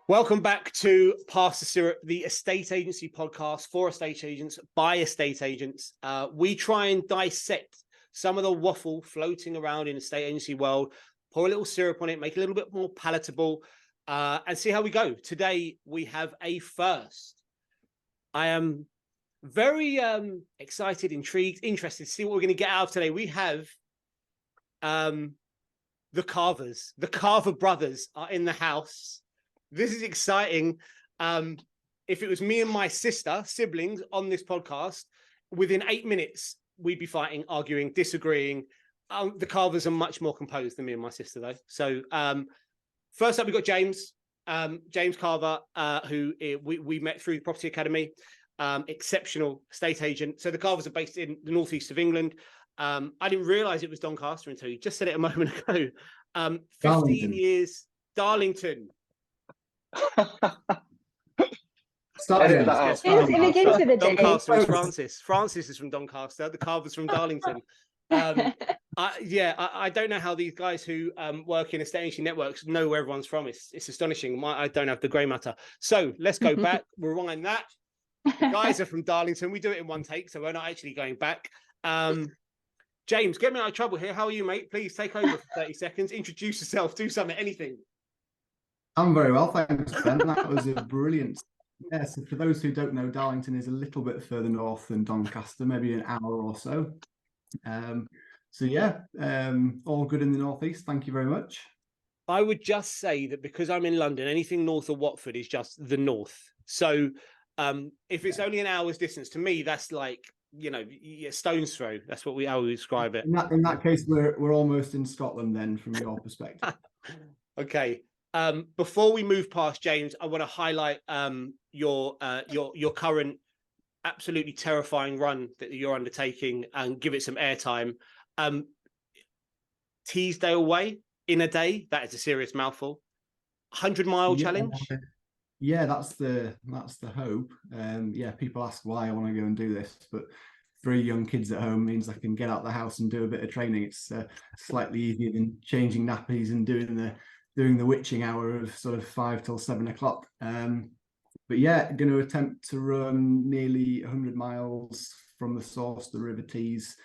Welcome back to Pass the Syrup, the estate agency podcast for estate agents by estate agents. We try and dissect some of the waffle floating around in the estate agency world, pour a little syrup on it, make it a little bit more palatable, and see how we go. Today, we have a first. I am very excited, intrigued, interested to see what we're going to get out of today. We have the Carvers. The Carver brothers are in the house. This is exciting. If it was me and my siblings on this podcast, within 8 minutes, we'd be fighting, arguing, disagreeing. The Carvers are much more composed than me and my sister, though. So first up, we've got James. James Carver, who we met through the Property Academy. Exceptional estate agent. So the Carvers are based in the northeast of England. I didn't realise it was Doncaster until you just said it a moment ago. 15 Darlington. years, Darlington. Doncaster is Francis. Francis is from Doncaster. The Carver's from Darlington. I don't know how these guys who work in estate agency networks know where everyone's from. It's astonishing. I don't have the grey matter. So let's go back. Rewind that. The guys are from Darlington. We do it in one take, so we're not actually going back. James, get me out of trouble here. How are you, mate? Please take over for 30 seconds. Introduce yourself. Do something, anything. I'm very well, thanks, Ben. That was a brilliant. Yeah, so for those who don't know, Darlington is a little bit further north than Doncaster, maybe an hour or so. All good in the northeast. Thank you very much. I would just say that because I'm in London, anything north of Watford is just the north. So if it's only an hour's distance, to me, that's like, stone's throw. That's what how we describe it. In that case, we're almost in Scotland then, from your perspective. Okay. Before we move past James, I want to highlight your current absolutely terrifying run that you're undertaking and give it some airtime. Teesdale Way in a day, that is a serious mouthful. 100-mile challenge. Yeah, that's the hope. People ask why I want to go and do this, but 3 young kids at home means I can get out the house and do a bit of training. It's slightly easier than changing nappies and doing the witching hour of sort of 5 till 7 o'clock. Going to attempt to run nearly 100 miles from the source, the River Tees,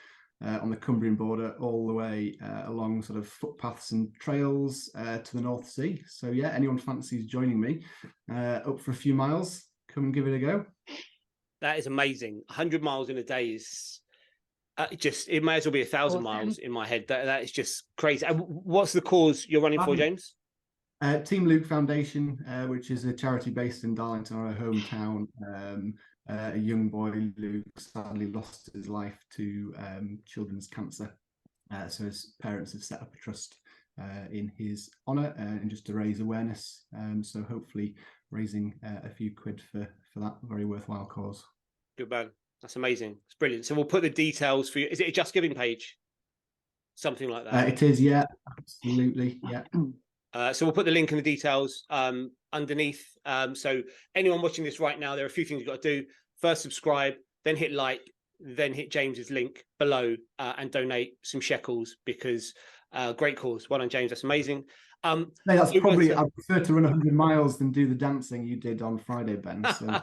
on the Cumbrian border, all the way along sort of footpaths and trails to the North Sea. So yeah, anyone fancies joining me up for a few miles, come and give it a go. That is amazing. 100 miles in a day is it may as well be 1,000 miles in my head. That is just crazy. And what's the cause you're running for, James? TeamLuke Foundation, which is a charity based in Darlington, our hometown. A young boy, Luke, sadly lost his life to children's cancer. So his parents have set up a trust in his honour and just to raise awareness. So hopefully raising a few quid for that very worthwhile cause. Good man. That's amazing. It's brilliant. So we'll put the details for you. Is it a JustGiving page? Something like that? It is, yeah. Absolutely, yeah. So we'll put the link in the details underneath. So anyone watching this right now, there are a few things you've got to do. First, subscribe, then hit like, then hit James's link below and donate some shekels because great cause. Well done, James. That's amazing. That's probably, I prefer to run 100 miles than do the dancing you did on Friday, Ben. So.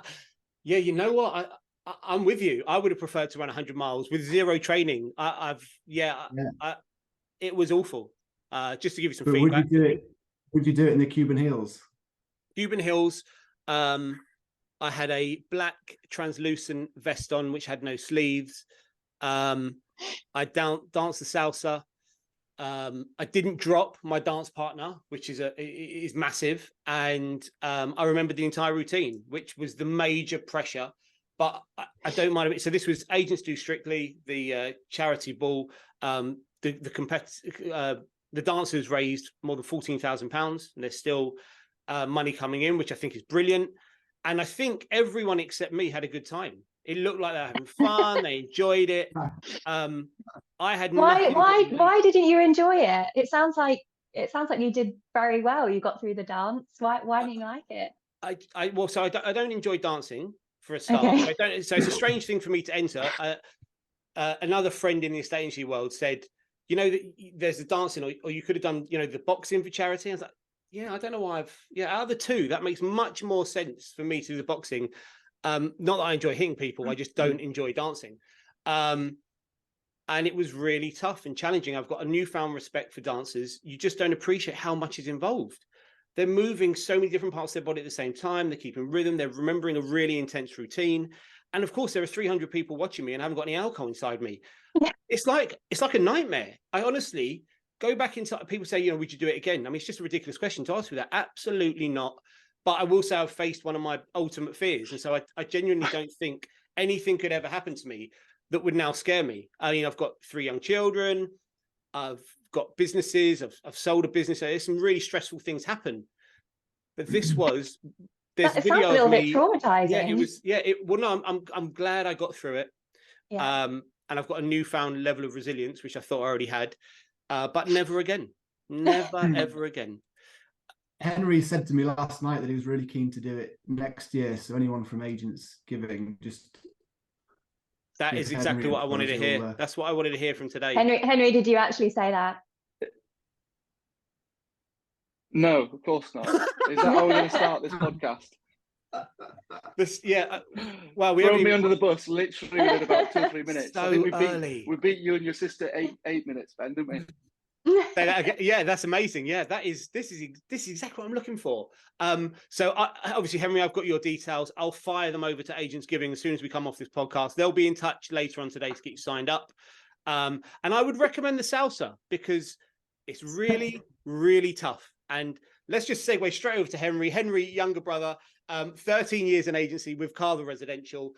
Yeah, you know what? I'm with you. I would have preferred to run 100 miles with zero training. It was awful. Just to give you some feedback. Would you do it in the Cuban Hills? Cuban Hills. I had a black translucent vest on, which had no sleeves. I danced the salsa. I didn't drop my dance partner, which is massive. And I remembered the entire routine, which was the major pressure. But I don't mind it. So this was Agents Do Strictly, the charity ball. The dancers raised more than £14,000, and there's still money coming in, which I think is brilliant. And I think everyone except me had a good time. It looked like they were having fun. They enjoyed it. I had why didn't you enjoy it? It sounds like you did very well. You got through the dance. Why didn't you like it? I don't enjoy dancing for a start. Okay. So it's a strange thing for me to enter. Another friend in the estate agency world said, that there's the dancing, or you could have done, the boxing for charity. I was like, yeah, I don't know why out of the two, that makes much more sense for me to do the boxing. Not that I enjoy hitting people, I just don't enjoy dancing. And it was really tough and challenging. I've got a newfound respect for dancers. You just don't appreciate how much is involved. They're moving so many different parts of their body at the same time. They're keeping rhythm. They're remembering a really intense routine. And of course, there are 300 people watching me and I haven't got any alcohol inside me. Yeah. It's like a nightmare. I honestly go back into, people say, you know, would you do it again? I mean, it's just a ridiculous question to ask me that. Absolutely not. But I will say I've faced one of my ultimate fears. And so I genuinely don't think anything could ever happen to me that would now scare me. I mean, I've got 3 young children. I've got businesses. I've sold a business. There's some really stressful things happen. But this was, there's It video sounds a little of bit me. traumatizing. Yeah, it was. Yeah, well, no, I'm glad I got through it. Yeah. And I've got a newfound level of resilience, which I thought I already had. But never again. Never ever again. Henry said to me last night that he was really keen to do it next year. So anyone from Agents Giving, just That is exactly what I wanted to hear. That's what I wanted to hear from today. Henry, did you actually say that? No, of course not. Is that how we're going to start this podcast? Well, we throw me under the bus literally within about 2 or 3 minutes. So I think early. We beat you and your sister 8 minutes, Ben, didn't we? Yeah, that's amazing. Yeah, this is exactly what I'm looking for. So obviously, Henry, I've got your details. I'll fire them over to Agents Giving as soon as we come off this podcast. They'll be in touch later on today to get you signed up. And I would recommend the salsa because it's really, really tough. And let's just segue straight over to Henry. Henry, younger brother, 13 years in agency with Carver Residential.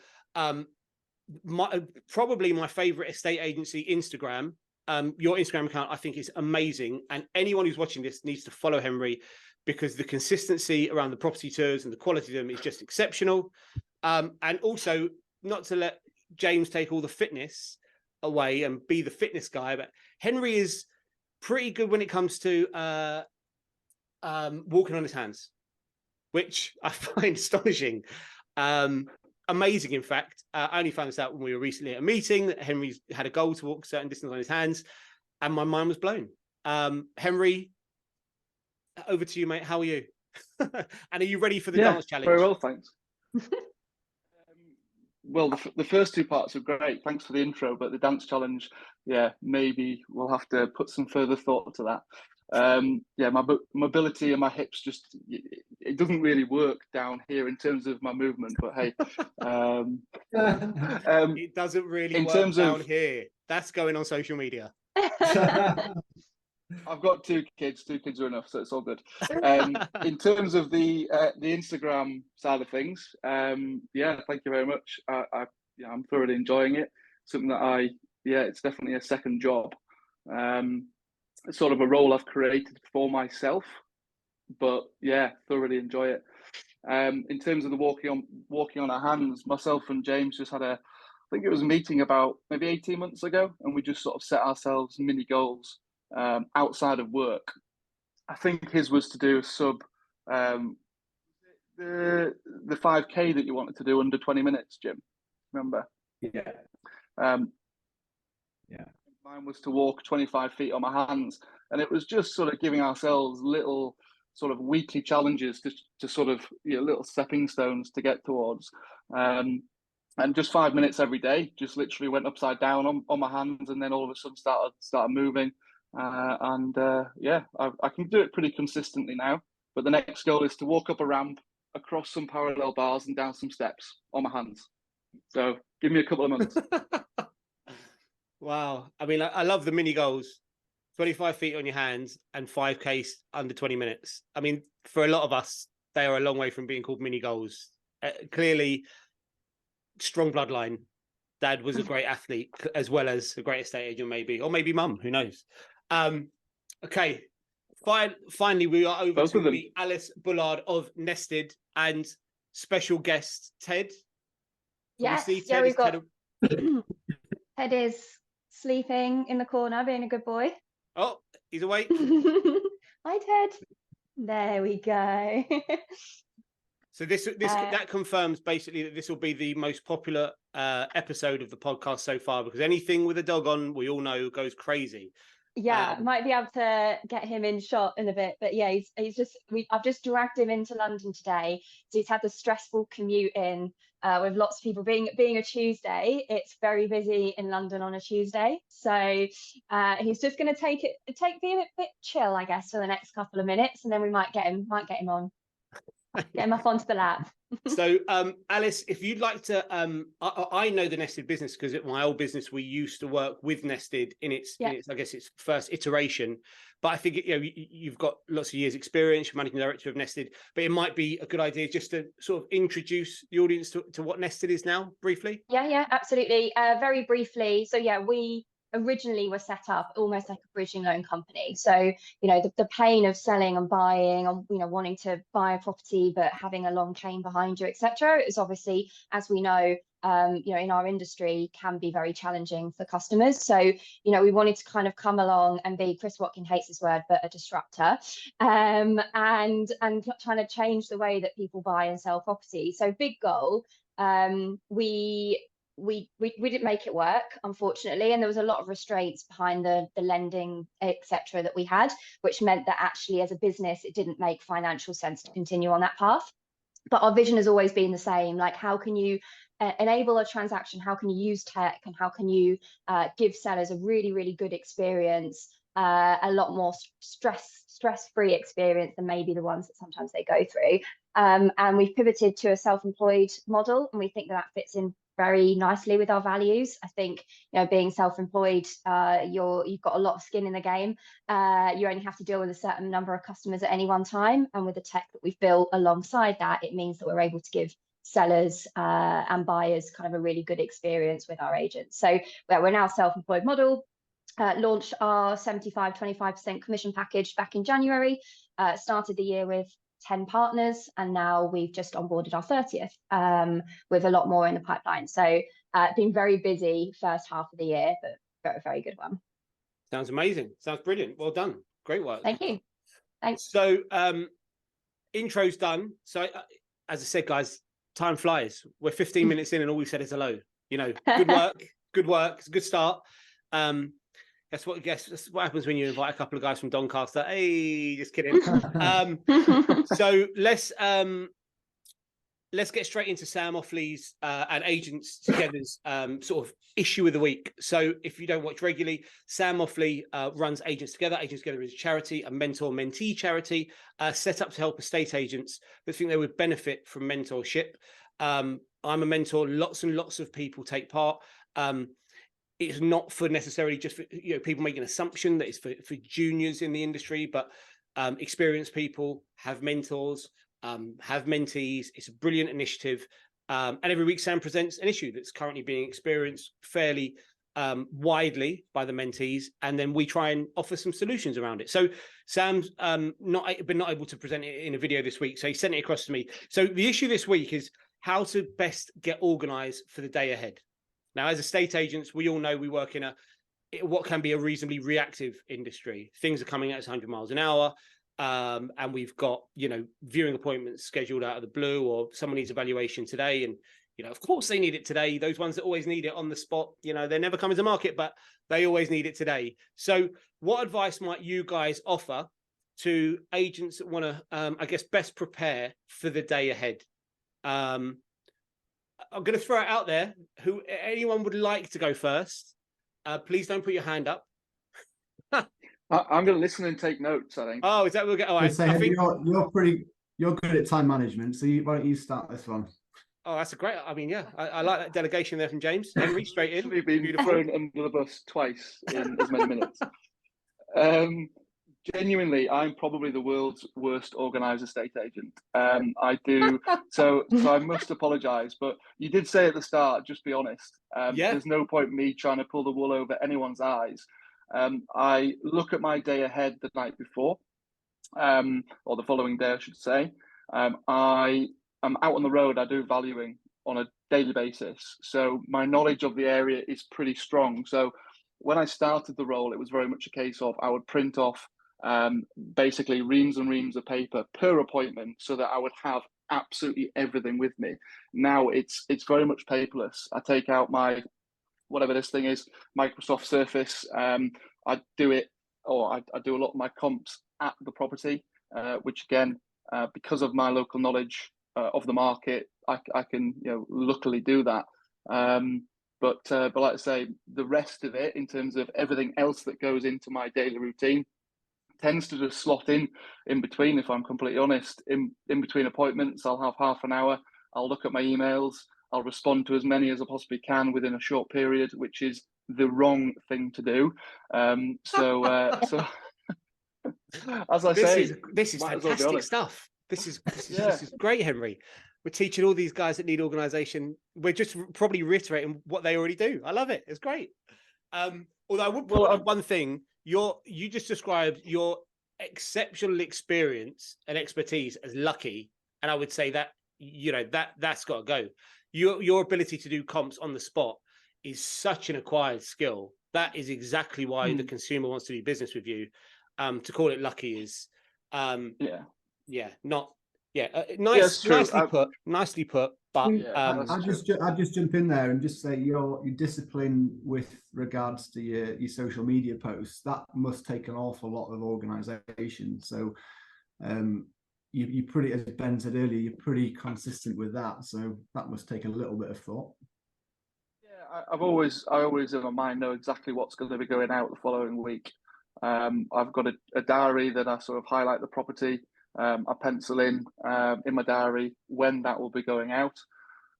Probably my favorite estate agency Instagram. Your Instagram account, I think, is amazing. And anyone who's watching this needs to follow Henry because the consistency around the property tours and the quality of them is just exceptional. And also, not to let James take all the fitness away and be the fitness guy, but Henry is pretty good when it comes to walking on his hands, which I find astonishing. Amazing, in fact. I only found this out when we were recently at a meeting that Henry's had a goal to walk a certain distance on his hands, and my mind was blown. Henry, over to you, mate. How are you? And are you ready for the dance challenge? Very well, thanks. Well, the first 2 parts are great. Thanks for the intro, but the dance challenge, maybe we'll have to put some further thought to that. My mobility and my hips just, it doesn't really work down here in terms of my movement, but hey. It doesn't really in work terms down of, here. That's going on social media. I've got 2 kids. 2 kids are enough, so it's all good. In terms of the Instagram side of things, thank you very much. I'm thoroughly enjoying it. Something that it's definitely a second job. It's sort of a role I've created for myself, but thoroughly enjoy it. In terms of the walking on our hands, myself and James just had I think it was a meeting about maybe 18 months ago, and we just sort of set ourselves mini goals outside of work. I think his was to do a sub the 5K that you wanted to do under 20 minutes, Jim. Remember? Yeah. Mine was to walk 25 feet on my hands, and it was just sort of giving ourselves little sort of weekly challenges to sort of little stepping stones to get towards. And just 5 minutes every day, just literally went upside down on my hands, and then all of a sudden started moving. I can do it pretty consistently now. But the next goal is to walk up a ramp, across some parallel bars, and down some steps on my hands. So give me a couple of months. Wow. I mean, I love the mini goals. 25 feet on your hands and 5K under 20 minutes. I mean, for a lot of us, they are a long way from being called mini goals. Clearly, strong bloodline. Dad was a great athlete as well as a great estate agent, maybe, or maybe mum, who knows. Okay. Finally, we are over to the Alice Bullard of Nested and special guest Ted. Yes, we've got Ted is sleeping in the corner, being a good boy. Oh, he's awake. Hi, Ted. There we go. So that confirms basically that this will be the most popular episode of the podcast so far, because anything with a dog on, we all know, goes crazy. Yeah, might be able to get him in shot in a bit, but yeah, he's just I've just dragged him into London today, so he's had the stressful commute in with lots of people. Being a Tuesday, it's very busy in London on a Tuesday, so he's just going to be a bit chill, I guess, for the next couple of minutes, and then we might get him on, get him up onto the lap. So, Alice, if you'd like to, I know the Nested business because at my old business we used to work with Nested in its I guess its first iteration. But I think you've got lots of years' experience. You're managing director of Nested, but it might be a good idea just to sort of introduce the audience to what Nested is now, briefly. Yeah, absolutely. Very briefly. So yeah, we originally were set up almost like a bridging loan company. So, the pain of selling and buying, and wanting to buy a property but having a long chain behind you, etc., is obviously, as we know, in our industry, can be very challenging for customers. So, we wanted to kind of come along and be, Chris Watkin hates this word, but a disruptor, and trying to change the way that people buy and sell property. So big goal. We didn't make it work, unfortunately, and there was a lot of restraints behind the lending, etc., that we had, which meant that actually as a business it didn't make financial sense to continue on that path. But our vision has always been the same, like how can you enable a transaction, how can you use tech, and how can you give sellers a really, really good experience, a lot more stress-free experience than maybe the ones that sometimes they go through. And we've pivoted to a self-employed model, and we think that fits in very nicely with our values. I think, being self-employed, you've got a lot of skin in the game. You only have to deal with a certain number of customers at any one time, and with the tech that we've built alongside that, it means that we're able to give sellers and buyers kind of a really good experience with our agents. So we're now a self-employed model. Launched our 75-25% commission package back in January. Started the year with 10 partners, and now we've just onboarded our 30th, with a lot more in the pipeline. So been very busy first half of the year, but very, very good one. Sounds amazing. Sounds brilliant. Well done. Great work. Thank you. Thanks. So intro's done. So as I said, guys, time flies. We're 15 minutes in and all we've said is hello. Good work. Good work. It's a good start. That's what happens when you invite a couple of guys from Doncaster. Hey, just kidding. So let's get straight into Sam Offley's and Agents Together's sort of issue of the week. So if you don't watch regularly, Sam Offley runs Agents Together. Agents Together is a charity, a mentor-mentee charity set up to help estate agents that think they would benefit from mentorship. I'm a mentor. Lots and lots of people take part. It's not for necessarily just for people make an assumption that it's for juniors in the industry, but experienced people have mentors, have mentees. It's a brilliant initiative. And every week Sam presents an issue that's currently being experienced fairly widely by the mentees, and then we try and offer some solutions around it. So Sam's not able to present it in a video this week, so he sent it across to me. So the issue this week is how to best get organized for the day ahead. Now, as estate agents, we all know we work in what can be a reasonably reactive industry. Things are coming at us 100 miles an hour, and we've got, viewing appointments scheduled out of the blue, or someone needs evaluation today. And, of course they need it today. Those ones that always need it on the spot, they're never coming to market, but they always need it today. So what advice might you guys offer to agents that want to, best prepare for the day ahead? I'm going to throw it out there. Anyone would like to go first? Please don't put your hand up. I'm going to listen and take notes, I think. Oh, is that we'll get? All right. I think you're good at time management, so why don't you start this one? Oh, that's a great. I mean, yeah, I like that delegation there from James Henry. Straight in. We've been thrown under the bus twice in as many minutes. Genuinely, I'm probably the world's worst organised estate agent. I do so I must apologise. But you did say at the start, just be honest. There's no point in me trying to pull the wool over anyone's eyes. I look at my day ahead the night before, or the following day, I should say. I am out on the road. I do valuing on a daily basis, so my knowledge of the area is pretty strong. So when I started the role, it was very much a case of I would print off basically reams and reams of paper per appointment so that I would have absolutely everything with me. Now it's very much paperless. I take out my, whatever this thing is, Microsoft Surface. I do it I do a lot of my comps at the property, which again, because of my local knowledge of the market, I can luckily do that. But like I say, the rest of it, in terms of everything else that goes into my daily routine, tends to just slot in between. If I'm completely honest, in between appointments, I'll have half an hour. I'll look at my emails. I'll respond to as many as I possibly can within a short period, which is the wrong thing to do. So as I say, this is fantastic stuff. This is great, Henry. We're teaching all these guys that need organisation. We're just probably reiterating what they already do. I love it. It's great. Although I would put one thing. You just described your exceptional experience and expertise as lucky, and I would say that that's got to go. Your ability to do comps on the spot is such an acquired skill. That is exactly why the consumer wants to do business with you. To call it lucky is nicely put. But I'll just jump in there and just say your discipline with regards to your social media posts, that must take an awful lot of organisation. So you pretty, as Ben said earlier, you're pretty consistent with that. So that must take a little bit of thought. Yeah, I always in my mind know exactly what's going to be going out the following week. I've got a diary that I sort of highlight the property. I pencil in my diary when that will be going out.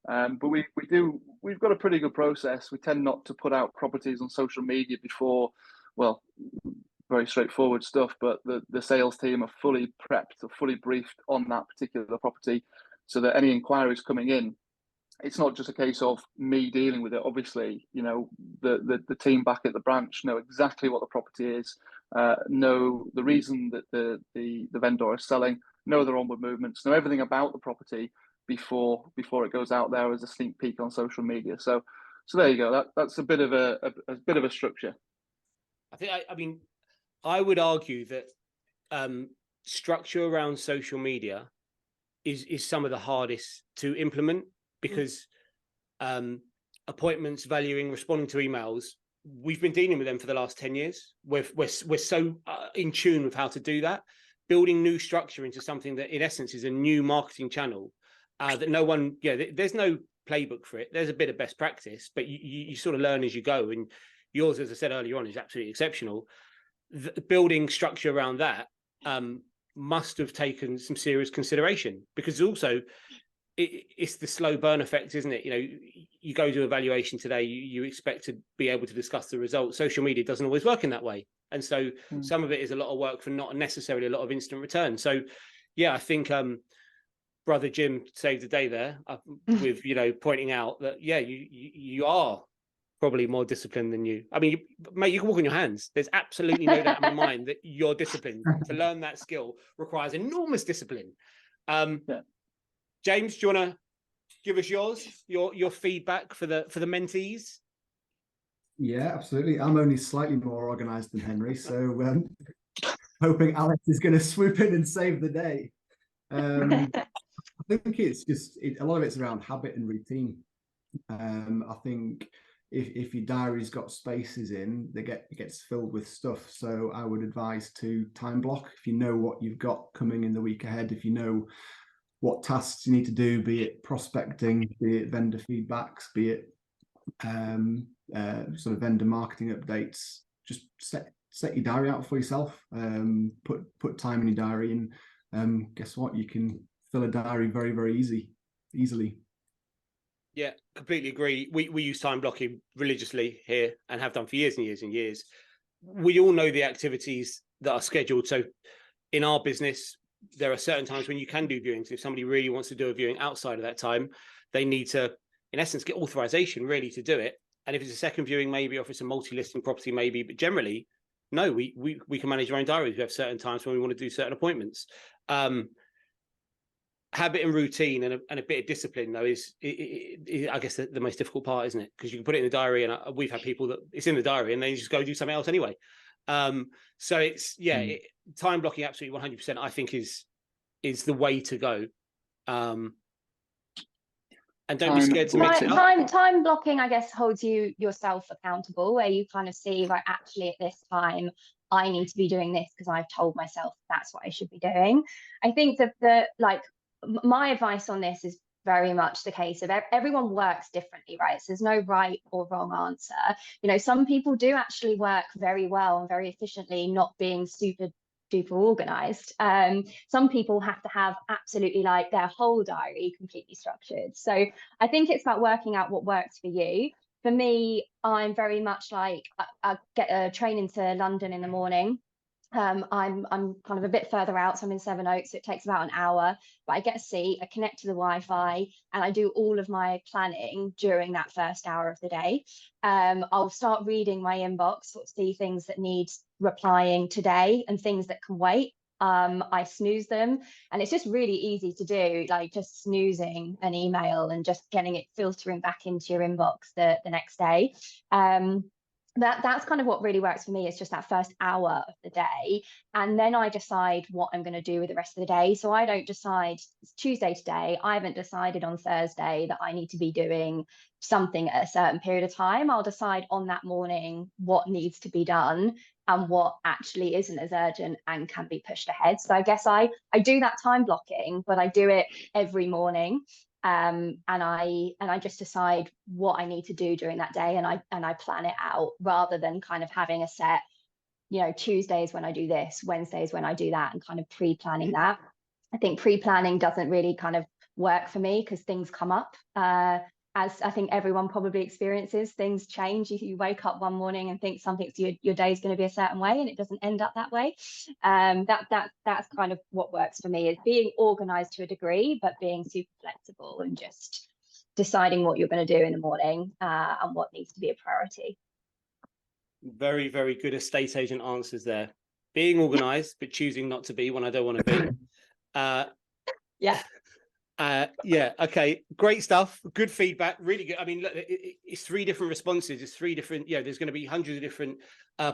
But we've got a pretty good process. We tend not to put out properties on social media before, well, very straightforward stuff, but the sales team are fully prepped or fully briefed on that particular property, so that any inquiries coming in, it's not just a case of me dealing with it. Obviously, the team back at the branch know exactly what the property is, know the reason that the vendor is selling, know their onward movements, know everything about the property before it goes out there as a sneak peek on social media. So there you go. That's a bit of a structure. I would argue that structure around social media is some of the hardest to implement, because appointments, valuing, responding to emails, we've been dealing with them for the last 10 years. We're so in tune with how to do that. Building new structure into something that in essence is a new marketing channel that no one, there's no playbook for it. There's a bit of best practice, but you sort of learn as you go. And yours, as I said earlier on, is absolutely exceptional. Building structure around that must have taken some serious consideration, because also it's the slow burn effect, isn't it? You go to evaluation today, you expect to be able to discuss the results. Social media doesn't always work in that way. And so some of it is a lot of work for not necessarily a lot of instant return. So I think brother Jim saved the day there with, pointing out that, you are probably more disciplined than you. I mean, mate, you can walk on your hands. There's absolutely no doubt in my mind that you're disciplined. To learn that skill requires enormous discipline. James, do you want to give us your feedback for the mentees? Yeah, absolutely. I'm only slightly more organised than Henry, so hoping Alex is going to swoop in and save the day. I think it's just a lot of it's around habit and routine. I think if your diary's got spaces in, it gets filled with stuff. So I would advise to time block. If you know what you've got coming in the week ahead, if you know what tasks you need to do, be it prospecting, be it vendor feedbacks, be it sort of vendor marketing updates, just set your diary out for yourself. Put time in your diary, and guess what? You can fill a diary very, very easily. Yeah, completely agree. We use time blocking religiously here and have done for years and years and years. We all know the activities that are scheduled. So in our business, there are certain times when you can do viewings. If somebody really wants to do a viewing outside of that time, they need to, in essence, get authorization really to do it. And if it's a second viewing, maybe, or if it's a multi-listing property, maybe, but generally, no, we can manage our own diaries. We have certain times when we want to do certain appointments. Habit and routine and a bit of discipline, though, is I guess the most difficult part, isn't it? Because you can put it in the diary, and we've had people that it's in the diary and then you just go do something else anyway. So it's time blocking absolutely 100%. I think is the way to go. And don't be scared to mix it up. Time blocking, I guess, holds yourself accountable, where you kind of see, right, actually at this time I need to be doing this because I've told myself that's what I should be doing. I think that my advice on this is very much the case of everyone works differently, right? So there's no right or wrong answer. You know, some people do actually work very well and very efficiently, not being super duper organized. Some people have to have absolutely like their whole diary completely structured. So I think it's about working out what works for you. For me, I'm very much like I get a train into London in the morning. I'm kind of a bit further out, so I'm in Sevenoaks, so it takes about an hour, but I get a seat, I connect to the Wi-Fi, and I do all of my planning during that first hour of the day. I'll start reading my inbox, sort of see things that need replying today and things that can wait. I snooze them, and it's just really easy to do, like just snoozing an email and just getting it filtering back into your inbox the next day. That's kind of what really works for me. It's just that first hour of the day, and then I decide what I'm going to do with the rest of the day. So I don't decide, it's Tuesday today, I haven't decided on Thursday that I need to be doing something at a certain period of time. I'll decide on that morning what needs to be done and what actually isn't as urgent and can be pushed ahead. So I guess I do that time blocking, but I do it every morning. And I just decide what I need to do during that day, and I plan it out, rather than kind of having a set, you know, Tuesdays when I do this, Wednesdays when I do that, and kind of pre-planning that. I think pre-planning doesn't really kind of work for me because things come up. As I think everyone probably experiences, things change. You wake up one morning and think your day is going to be a certain way, and it doesn't end up that way. That's kind of what works for me, is being organized to a degree, but being super flexible and just deciding what you're going to do in the morning and what needs to be a priority. Very, very good estate agent answers there. Being organized, but choosing not to be when I don't want to be. Yeah. Yeah, okay, great stuff, good feedback, really good. I mean, look, it's 3 different responses, it's 3 different, there's going to be hundreds of different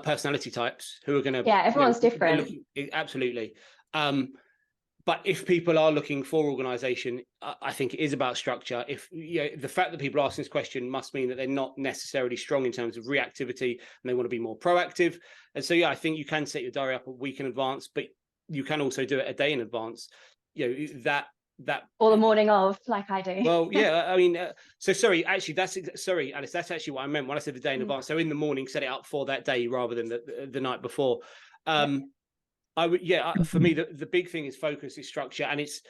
personality types who are going to, everyone's different. Absolutely. But if people are looking for organization, I think it is about structure. If the fact that people are asking this question must mean that they're not necessarily strong in terms of reactivity and they want to be more proactive. And so I think you can set your diary up a week in advance, but you can also do it a day in advance. That or the morning of, like I do. Well, yeah, I mean, so sorry, actually, Alice, that's actually what I meant when I said the day in advance. So in the morning, set it up for that day rather than the night before. I would, for me, the big thing is focus, is structure, and it's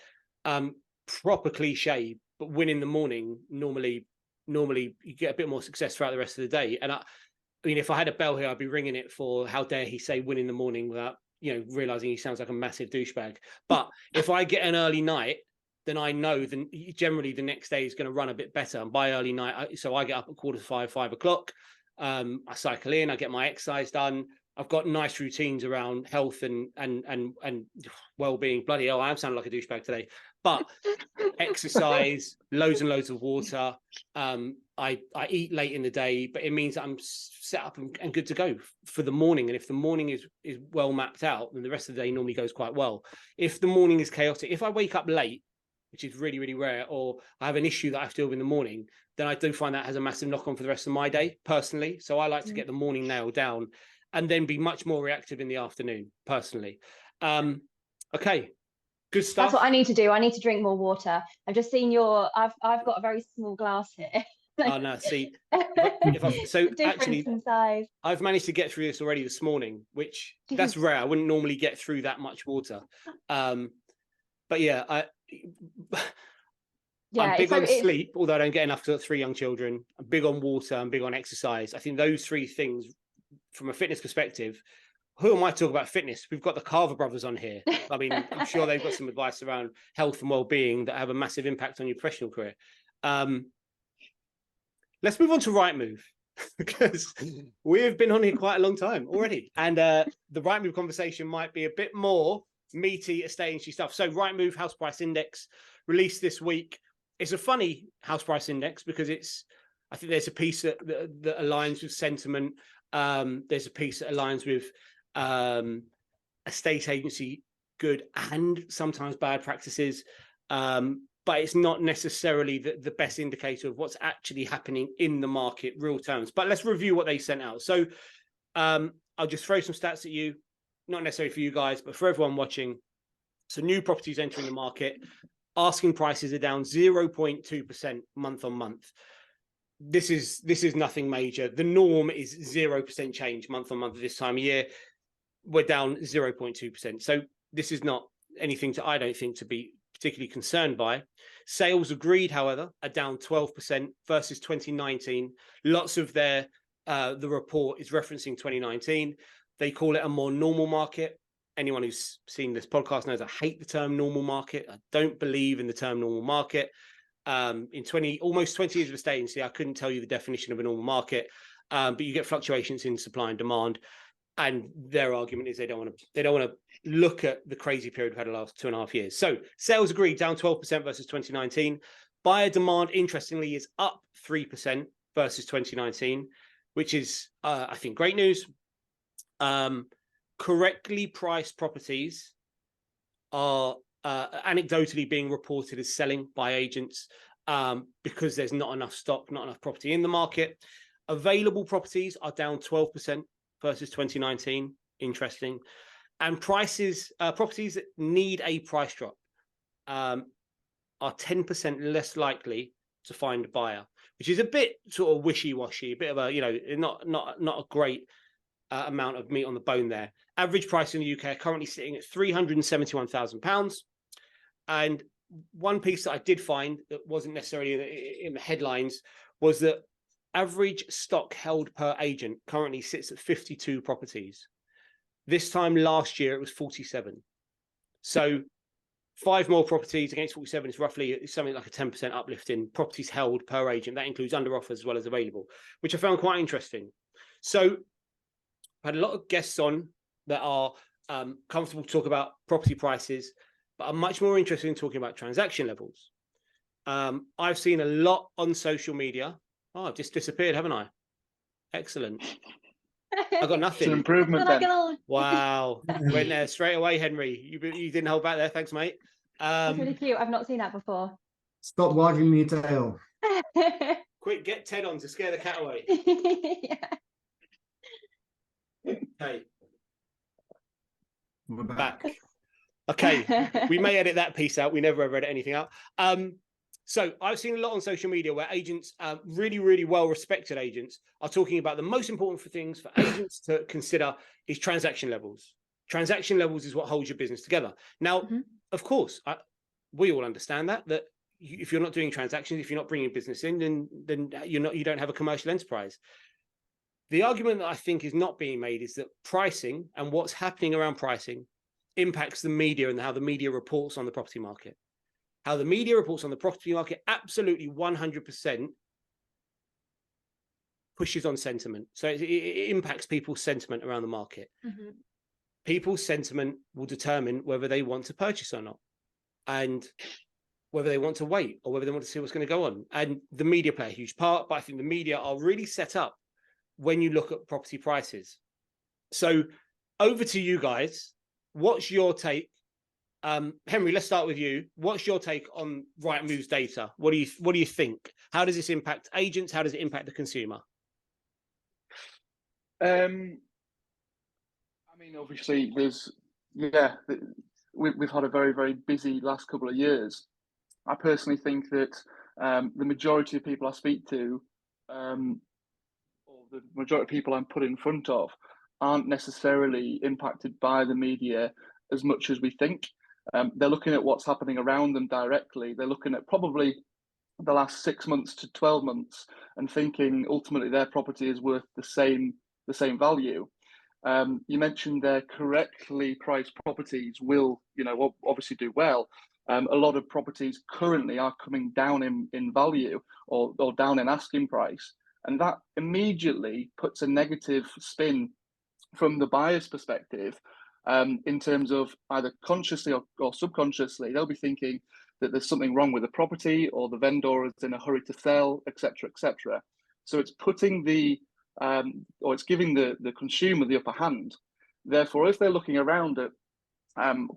proper cliche, but win in the morning. Normally you get a bit more success throughout the rest of the day. And I mean, if I had a bell here, I'd be ringing it for how dare he say win in the morning without realizing he sounds like a massive douchebag. But if I get an early night, then I know then generally the next day is going to run a bit better. And by early night, so I get up at 4:45, 5 o'clock. I cycle in, I get my exercise done. I've got nice routines around health and well-being. Bloody hell, I am sounding like a douchebag today. But exercise, loads and loads of water. I eat late in the day, but it means that I'm set up and good to go for the morning. And if the morning is well mapped out, then the rest of the day normally goes quite well. If the morning is chaotic, if I wake up late, which is really, really rare, or I have an issue that I have to deal with in the morning, then I do find that has a massive knock on for the rest of my day, personally. So I like to get the morning nailed down and then be much more reactive in the afternoon, personally. Okay, good stuff. That's what I need to do. I need to drink more water. I've just seen I've got a very small glass here. Oh no, see, actually, in size. I've managed to get through this already this morning, which that's rare. I wouldn't normally get through that much water. But yeah, I'm big on sleep, although I don't get enough to 3 young children. I'm big on water, I'm big on exercise. I think those 3 things, from a fitness perspective, who am I to talk about fitness? We've got the Carver brothers on here. I mean, I'm sure they've got some advice around health and well-being that have a massive impact on your professional career. Let's move on to Rightmove, because we've been on here quite a long time already. And the Rightmove conversation might be a bit more meaty estate agency stuff. So Rightmove House Price Index released this week. It's a funny house price index because I think there's a piece that aligns with sentiment. There's a piece that aligns with estate agency good and sometimes bad practices. But it's not necessarily the best indicator of what's actually happening in the market, real terms. But let's review what they sent out. So I'll just throw some stats at you, not necessarily for you guys, but for everyone watching. So new properties entering the market, asking prices are down 0.2% month on month. This is nothing major. The norm is 0% change month on month at this time of year. We're down 0.2%. So this is not anything I don't think to be particularly concerned by. Sales agreed, however, are down 12% versus 2019. Lots of the report is referencing 2019. They call it a more normal market. Anyone who's seen this podcast knows I hate the term normal market. I don't believe in the term normal market. In almost 20 years of estate agency, I couldn't tell you the definition of a normal market, but you get fluctuations in supply and demand. And their argument is they don't want to look at the crazy period we've had the last 2.5 years. So sales agreed down 12% versus 2019. Buyer demand, interestingly, is up 3% versus 2019, which is, I think, great news. Correctly priced properties are anecdotally being reported as selling by agents because there's not enough stock, not enough property in the market. Available properties are down 12% versus 2019. Interesting. And prices, properties that need a price drop are 10% less likely to find a buyer, which is a bit sort of wishy-washy, a bit of a, not a great amount of meat on the bone there. Average price in the UK are currently sitting at £371,000. And one piece that I did find that wasn't necessarily in the headlines was that average stock held per agent currently sits at 52 properties. This time last year, it was 47. So 5 more properties against 47 is roughly something like a 10% uplift in properties held per agent. That includes under offers as well as available, which I found quite interesting. So I had a lot of guests on that are comfortable to talk about property prices, but I'm much more interested in talking about transaction levels. I've seen a lot on social media. Oh, I've just disappeared, haven't I? Excellent. I got nothing. It's an improvement then. Wow. Went there straight away, Henry. You didn't hold back there. Thanks, mate. That's really cute. I've not seen that before. Stop wagging your tail. Quick, get Ted on to scare the cat away. Yeah. Hey. We're back. Okay, we may edit that piece out. We never ever edit anything out. So I've seen a lot on social media where agents, really, really well-respected agents, are talking about the most important things for agents to consider is transaction levels. Transaction levels is what holds your business together. Now, of course, we all understand that if you're not doing transactions, if you're not bringing business in, then you don't have a commercial enterprise. The argument that I think is not being made is that pricing and what's happening around pricing impacts the media and how the media reports on the property market. How the media reports on the property market absolutely 100% pushes on sentiment. So it impacts people's sentiment around the market. People's sentiment will determine whether they want to purchase or not, and whether they want to wait or whether they want to see what's going to go on. And the media play a huge part, but I think the media are really set up when you look at property prices. So over to you guys. What's your take? Henry, let's start with you. What's your take on Rightmove's data? What do you think? How does this impact agents? How does it impact the consumer? I mean, obviously, we've had a very, very busy last couple of years. I personally think that the majority of people I speak to, or the majority of people I'm put in front of, aren't necessarily impacted by the media as much as we think. They're looking at what's happening around them directly. They're looking at probably the last 6 months to 12 months and thinking ultimately their property is worth the same value. You mentioned their correctly priced properties will, obviously do well. A lot of properties currently are coming down in value or down in asking price. And that immediately puts a negative spin from the buyer's perspective, in terms of either consciously or subconsciously, they'll be thinking that there's something wrong with the property or the vendor is in a hurry to sell, etc., etc. So it's putting or it's giving the consumer the upper hand. Therefore, if they're looking around at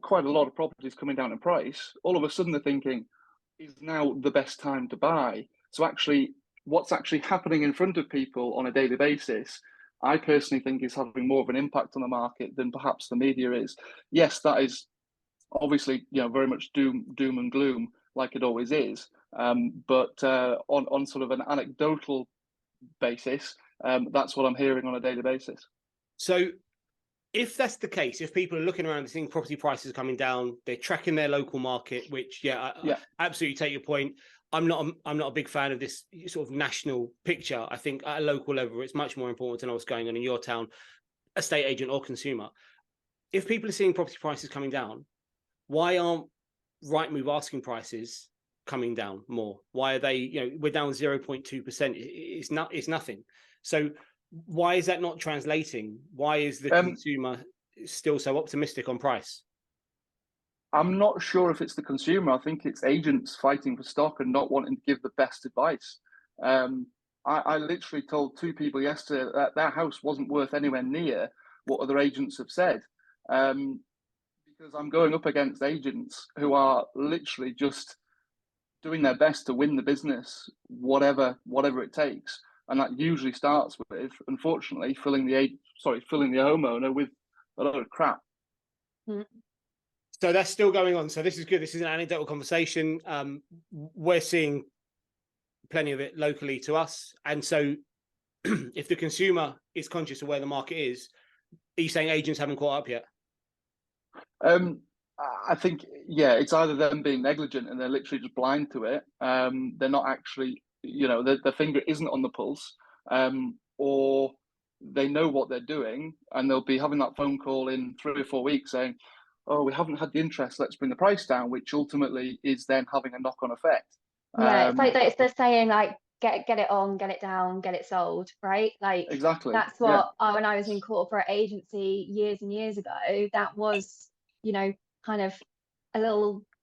quite a lot of properties coming down in price, all of a sudden they're thinking, is now the best time to buy? So actually, what's actually happening in front of people on a daily basis I personally think is having more of an impact on the market than perhaps the media is. Yes, that is obviously, very much doom and gloom, like it always is. But on sort of an anecdotal basis, that's what I'm hearing on a daily basis. So if that's the case, if people are looking around and seeing property prices coming down, they're tracking their local market, which I absolutely take your point. I'm not a big fan of this sort of national picture. I think at a local level, it's much more important to know what's going on in your town, estate agent or consumer. If people are seeing property prices coming down, why aren't Rightmove asking prices coming down more? Why are they, we're down 0.2%. It's nothing. So why is that not translating? Why is the consumer still so optimistic on price? I'm not sure if it's the consumer. I think it's agents fighting for stock and not wanting to give the best advice. I literally told 2 people yesterday that their house wasn't worth anywhere near what other agents have said. Because I'm going up against agents who are literally just doing their best to win the business, whatever it takes. And that usually starts with, unfortunately, filling the homeowner with a lot of crap. So that's still going on. So this is good. This is an anecdotal conversation. We're seeing plenty of it locally to us. And so if the consumer is conscious of where the market is, are you saying agents haven't caught up yet? I think, it's either them being negligent and they're literally just blind to it. They're not actually, their finger isn't on the pulse, or they know what they're doing and they'll be having that phone call in 3 or 4 weeks saying, oh, we haven't had the interest, let's bring the price down, which ultimately is then having a knock-on effect. It's like they're saying, like, get it on, get it down, get it sold, right? Like, exactly. That's what when I was in corporate agency years and years ago, that was, kind of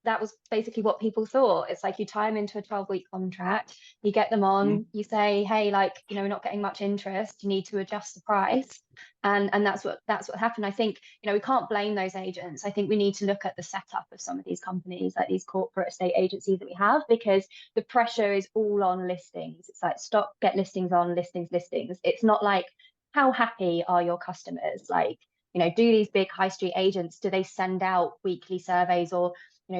that was basically what people thought. It's like you tie them into a 12-week contract, you get them on, you say, hey, we're not getting much interest, you need to adjust the price. And that's what happened. I think, we can't blame those agents. I think we need to look at the setup of some of these companies, like these corporate estate agencies that we have, because the pressure is all on listings. It's like, stop, get listings on, listings. It's not like, how happy are your customers? Like, do these big high street agents, do they send out weekly surveys or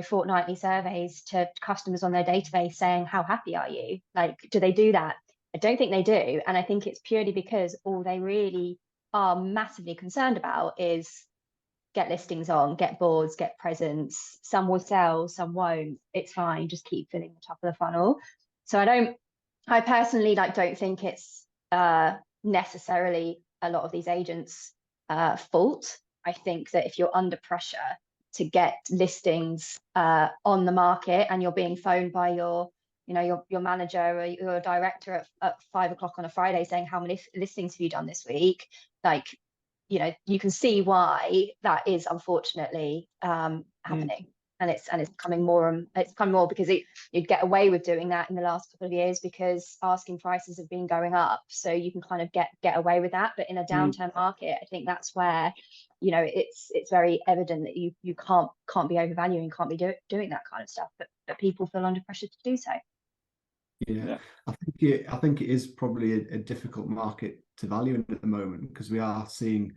fortnightly surveys to customers on their database saying, how happy are you? Like, do they do that? I don't think they do. And I think it's purely because all they really are massively concerned about is get listings on, get boards, get presence. Some will sell, some won't. It's fine. Just keep filling the top of the funnel. So I personally don't think it's necessarily a lot of these agents' fault. I think that if you're under pressure to get listings on the market and you're being phoned by your manager or your director at 5 o'clock on a Friday saying, how many listings have you done this week? You can see why that is unfortunately happening. And it's becoming more because you'd get away with doing that in the last couple of years because asking prices have been going up, so you can kind of get away with that. But in a downturn market, I think that's where it's very evident that you can't be overvaluing, can't be doing that kind of stuff, but people feel under pressure to do so. I think it is probably a difficult market to value in at the moment, because we are seeing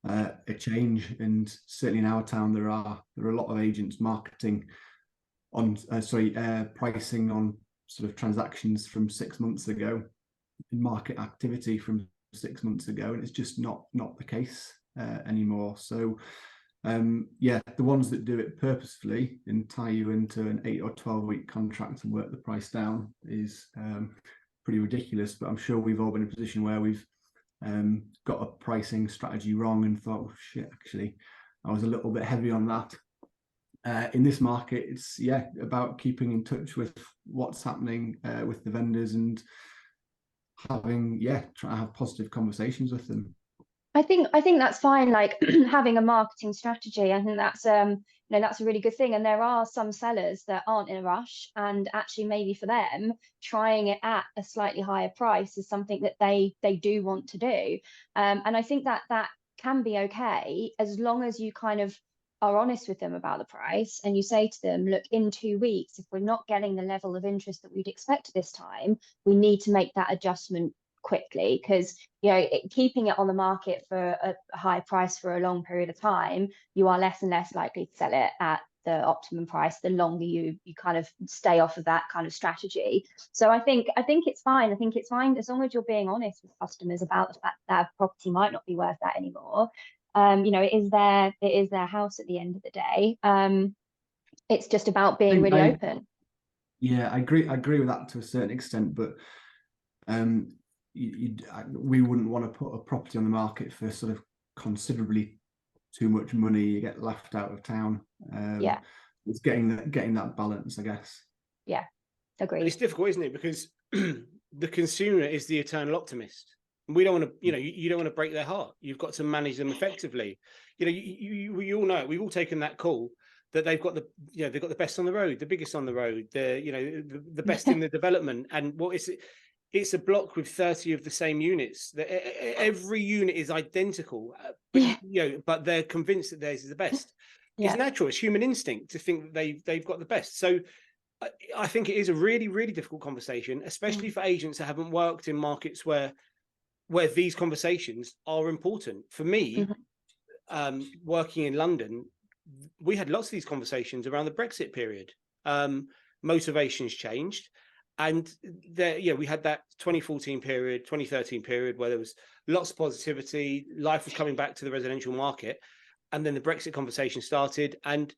a change, and certainly in our town there are a lot of agents marketing on pricing on sort of transactions from 6 months ago, in market activity from 6 months ago, and it's just not the case anymore. So the ones that do it purposefully and tie you into an 8 or 12 week contract and work the price down is pretty ridiculous. But I'm sure we've all been in a position where we've got a pricing strategy wrong and thought, oh, shit, actually I was a little bit heavy on that. In this market, it's about keeping in touch with what's happening with the vendors and trying to have positive conversations with them. I think that's fine, like having a marketing strategy. I think that's that's a really good thing. And there are some sellers that aren't in a rush, and actually maybe for them trying it at a slightly higher price is something that they do want to do. And I think that can be okay, as long as you kind of are honest with them about the price and you say to them, look, in 2 weeks, if we're not getting the level of interest that we'd expect this time, we need to make that adjustment quickly, because keeping it on the market for a high price for a long period of time, you are less and less likely to sell it at the optimum price the longer you kind of stay off of that kind of strategy. So I think it's fine. I think it's fine as long as you're being honest with customers about the fact that a property might not be worth that anymore. It is their house at the end of the day. It's just about being really open. Yeah, I agree with that to a certain extent, but we wouldn't want to put a property on the market for sort of considerably too much money. You get laughed out of town. Yeah, it's getting that balance, I guess. Yeah, agreed. And it's difficult, isn't it? Because the consumer is the eternal optimist. We don't want to, you don't want to break their heart. You've got to manage them effectively. We all know, we've all taken that call that they've got they've got the best on the road, the biggest on the road, the best in the development. And what is it? It's a block with 30 of the same units. Every unit is identical, but they're convinced that theirs is the best. Yeah. It's natural. It's human instinct to think that they've got the best. So I think it is a really, really difficult conversation, especially for agents that haven't worked in markets where these conversations are important. For me, working in London, we had lots of these conversations around the Brexit period. Motivations changed. And we had that 2014 period, 2013 period where there was lots of positivity. Life was coming back to the residential market. And then the Brexit conversation started and,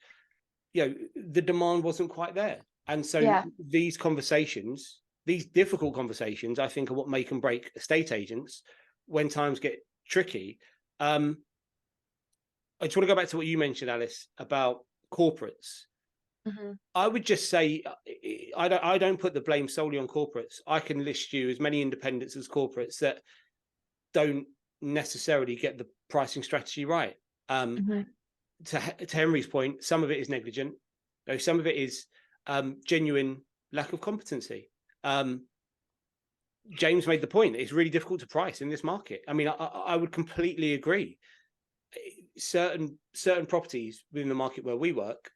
the demand wasn't quite there. And so these conversations, these difficult conversations, I think are what make and break estate agents when times get tricky. I just want to go back to what you mentioned, Alice, about corporates. I would just say I don't put the blame solely on corporates. I can list you as many independents as corporates that don't necessarily get the pricing strategy right. To Henry's point, some of it is negligent. Some of it is genuine lack of competency. James made the point that it's really difficult to price in this market. I mean, I would completely agree. Certain properties within the market where we work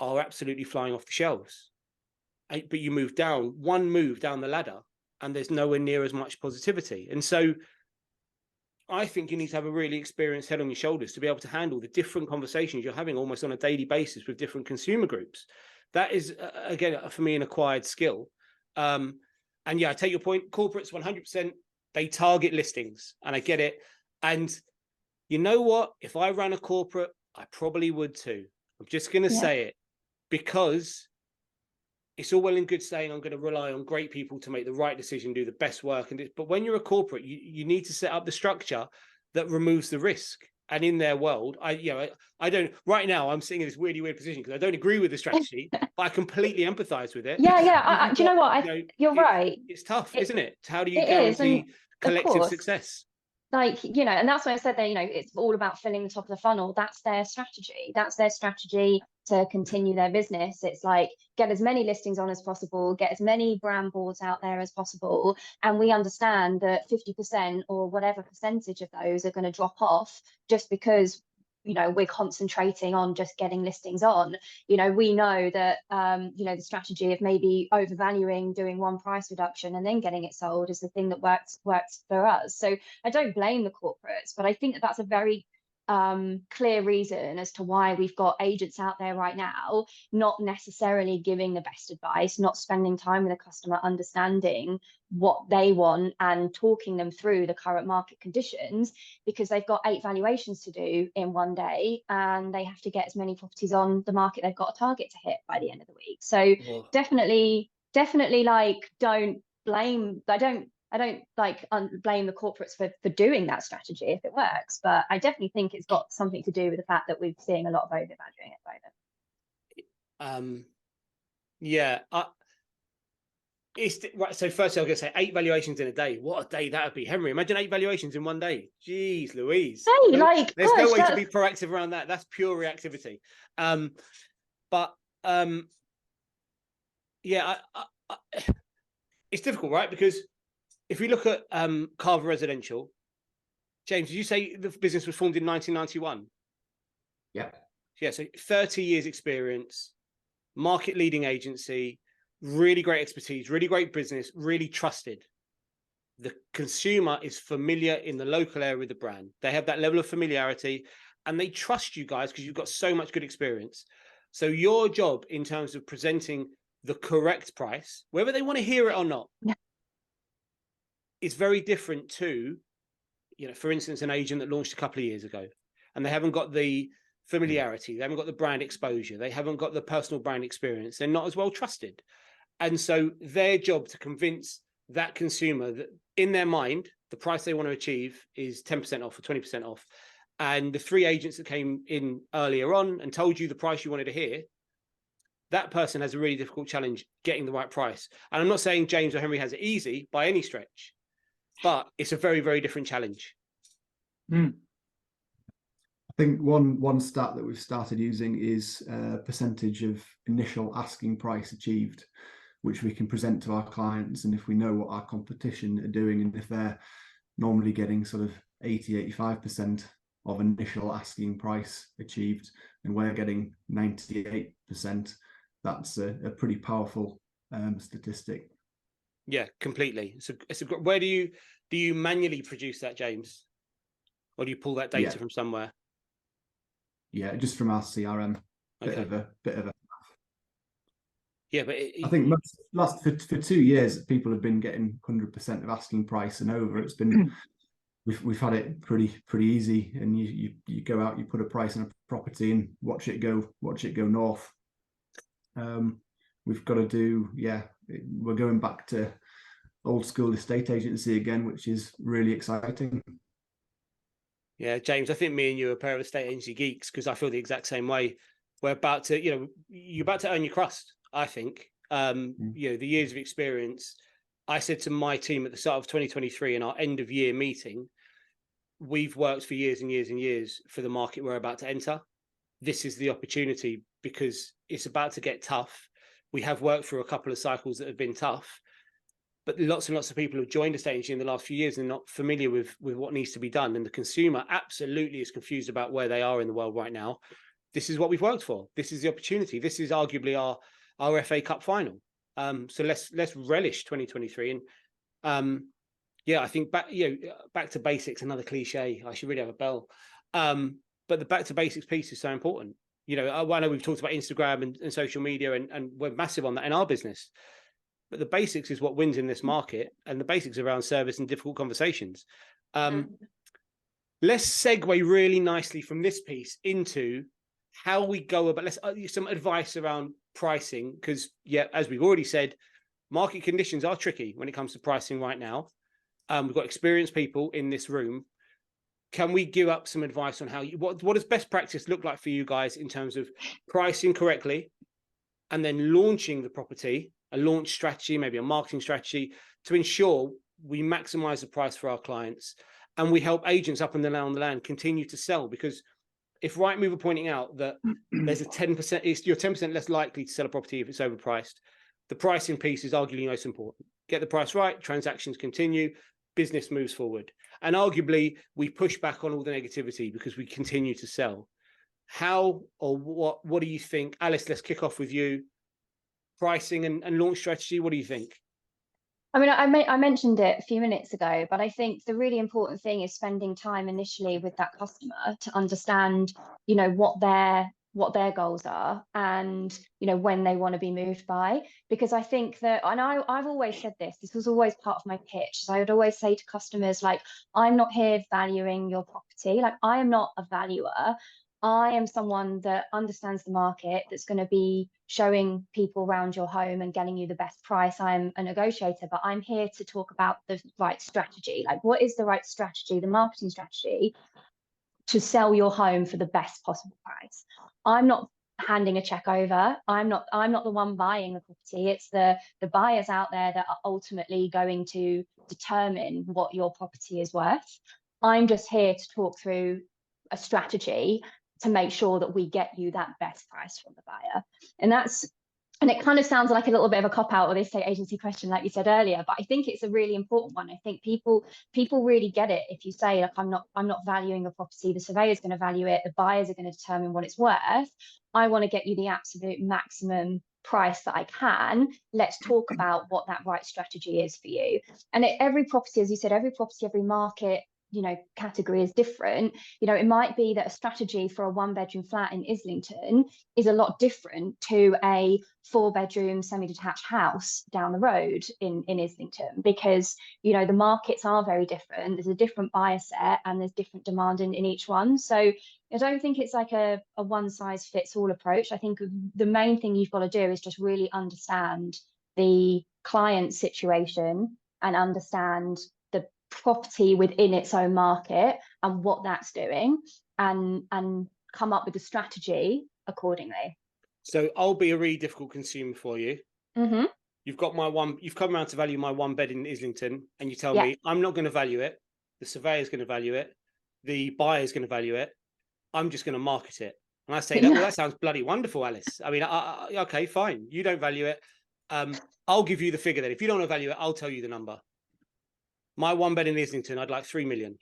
are absolutely flying off the shelves, but you move down the ladder and there's nowhere near as much positivity. And so I think you need to have a really experienced head on your shoulders to be able to handle the different conversations you're having almost on a daily basis with different consumer groups. That is, again, for me, an acquired skill. And I take your point. Corporates 100%, they target listings, and I get it. And you know what? If I ran a corporate, I probably would too. I'm just going to say it, because it's all well and good saying I'm going to rely on great people to make the right decision, do the best work. But when you're a corporate, you need to set up the structure that removes the risk. And in their world, I don't, right now I'm sitting in this weird position because I don't agree with the strategy, but I completely empathize with it. Do you know what? You're right. It's tough, isn't it? How do you guarantee collective success? And that's why I said that, it's all about filling the top of the funnel. That's their strategy. That's their strategy to continue their business. It's like, get as many listings on as possible, get as many brand boards out there as possible. And we understand that 50% or whatever percentage of those are going to drop off just because, we're concentrating on just getting listings on. We know that, the strategy of maybe overvaluing, doing one price reduction and then getting it sold is the thing that works for us. So I don't blame the corporates, but I think that that's a very clear reason as to why we've got agents out there right now not necessarily giving the best advice, not spending time with the customer, understanding what they want and talking them through the current market conditions, because they've got 8 valuations to do in one day and they have to get as many properties on the market they've got a target to hit by the end of the week. So definitely don't blame, I don't blame the corporates for doing that strategy if it works, but I definitely think it's got something to do with the fact that we're seeing a lot of overvaluing at the moment. It's right. So firstly, I'm going to say 8 valuations in a day. What a day that would be, Henry. Imagine 8 valuations in one day. Jeez, Louise. Hey, there's no way to be proactive around that. That's pure reactivity. It's difficult, right? Because if we look at Carver Residential, James, did you say the business was formed in 1991? Yeah. Yeah, so 30 years experience, market leading agency, really great expertise, really great business, really trusted. the consumer is familiar in the local area with the brand. They have that level of familiarity and they trust you guys because you've got so much good experience. So your job in terms of presenting the correct price, whether they want to hear it or not, is very different to, for instance, an agent that launched a couple of years ago and they haven't got the familiarity, they haven't got the brand exposure, they haven't got the personal brand experience, they're not as well trusted. And so their job to convince that consumer that in their mind, the price they want to achieve is 10% off or 20% off. And the 3 agents that came in earlier on and told you the price you wanted to hear, that person has a really difficult challenge getting the right price. And I'm not saying James or Henry has it easy by any stretch, but it's a very, very different challenge. I think one stat that we've started using is percentage of initial asking price achieved, which we can present to our clients. And if we know what our competition are doing, and if they're normally getting sort of 80-85% of initial asking price achieved, and we're getting 98%, that's a pretty powerful statistic. Yeah, completely. It's a where do you manually produce that, James, or do you pull that data from somewhere? Yeah, just from our CRM. Bit of a. Yeah, but I think for 2 years, people have been getting 100% of asking price and over. It's been we've had it pretty easy, and you go out, you put a price on a property and watch it go north. We've got to do we're going back to old school estate agency again, which is really exciting. Yeah, James, I think me and you are a pair of estate agency geeks because I feel the exact same way. We're about to, you're about to earn your crust, I think. The years of experience. I said to my team at the start of 2023 in our end of year meeting, we've worked for years and years and years for the market we're about to enter. This is the opportunity because it's about to get tough. We have worked through a couple of cycles that have been tough, but lots and lots of people have joined estate agency in the last few years and not familiar with what needs to be done. And the consumer absolutely is confused about where they are in the world right now. This is what we've worked for. This is the opportunity. This is arguably our FA Cup final. So let's relish 2023. And I think back to basics, another cliche. I should really have a bell. But the back to basics piece is so important. I know we've talked about Instagram and social media, and we're massive on that in our business. But the basics is what wins in this market, and the basics around service and difficult conversations. Let's segue really nicely from this piece into how we go about, some advice around pricing, because as we've already said, market conditions are tricky when it comes to pricing right now. We've got experienced people in this room. Can we give up some advice on what does best practice look like for you guys in terms of pricing correctly and then launching the property, a launch strategy, maybe a marketing strategy to ensure we maximize the price for our clients and we help agents up and down the land continue to sell? Because if Rightmove are pointing out that there's a 10%, you're 10% less likely to sell a property if it's overpriced, the pricing piece is arguably most important. Get the price right, transactions continue, business moves forward. And arguably, we push back on all the negativity because we continue to sell. How or what do you think? Alice, let's kick off with you. Pricing and launch strategy, what do you think? I mean, I mentioned it a few minutes ago, but I think the really important thing is spending time initially with that customer to understand, what their goals are and, when they want to be moved by. Because I think that, and I've always said this was always part of my pitch. So I would always say to customers, I'm not here valuing your property. I am not a valuer. I am someone that understands the market, that's going to be showing people around your home and getting you the best price. I'm a negotiator, but I'm here to talk about the right strategy. What is the right strategy, the marketing strategy to sell your home for the best possible price? I'm not handing a check over. I'm not the one buying the property. It's the buyers out there that are ultimately going to determine what your property is worth. I'm just here to talk through a strategy to make sure that we get you that best price from the buyer. And it kind of sounds like a little bit of a cop-out or the estate agency question, like you said earlier, but I think it's a really important one. I think people really get it if you say, I'm not valuing a property, the surveyor's going to value it, the buyers are going to determine what it's worth. I want to get you the absolute maximum price that I can, let's talk about what that right strategy is for you. And every property, as you said, every property, every market, you know, category is different. You know, it might be that a strategy for a 1-bedroom flat in Islington is a lot different to a 4-bedroom semi-detached house down the road in Islington, because, you know, the markets are very different. There's a different buyer set and there's different demand in each one. So I don't think it's like a one-size-fits-all approach. I think the main thing you've got to do is just really understand the client situation and understand the property within its own market and what that's doing, and come up with a strategy accordingly. So I'll be a really difficult consumer for you. Mm-hmm. You've come around to value my 1 bed in Islington, and you tell Yeah. me I'm not going to value it. The surveyor's going to value it. The buyer's going to value it. I'm just going to market it. And I say, well, that sounds bloody wonderful, Alice. I mean, okay, fine. You don't value it. I'll give you the figure then. If you don't want to value it, I'll tell you the number. My 1 bed in Islington, I'd like 3 million.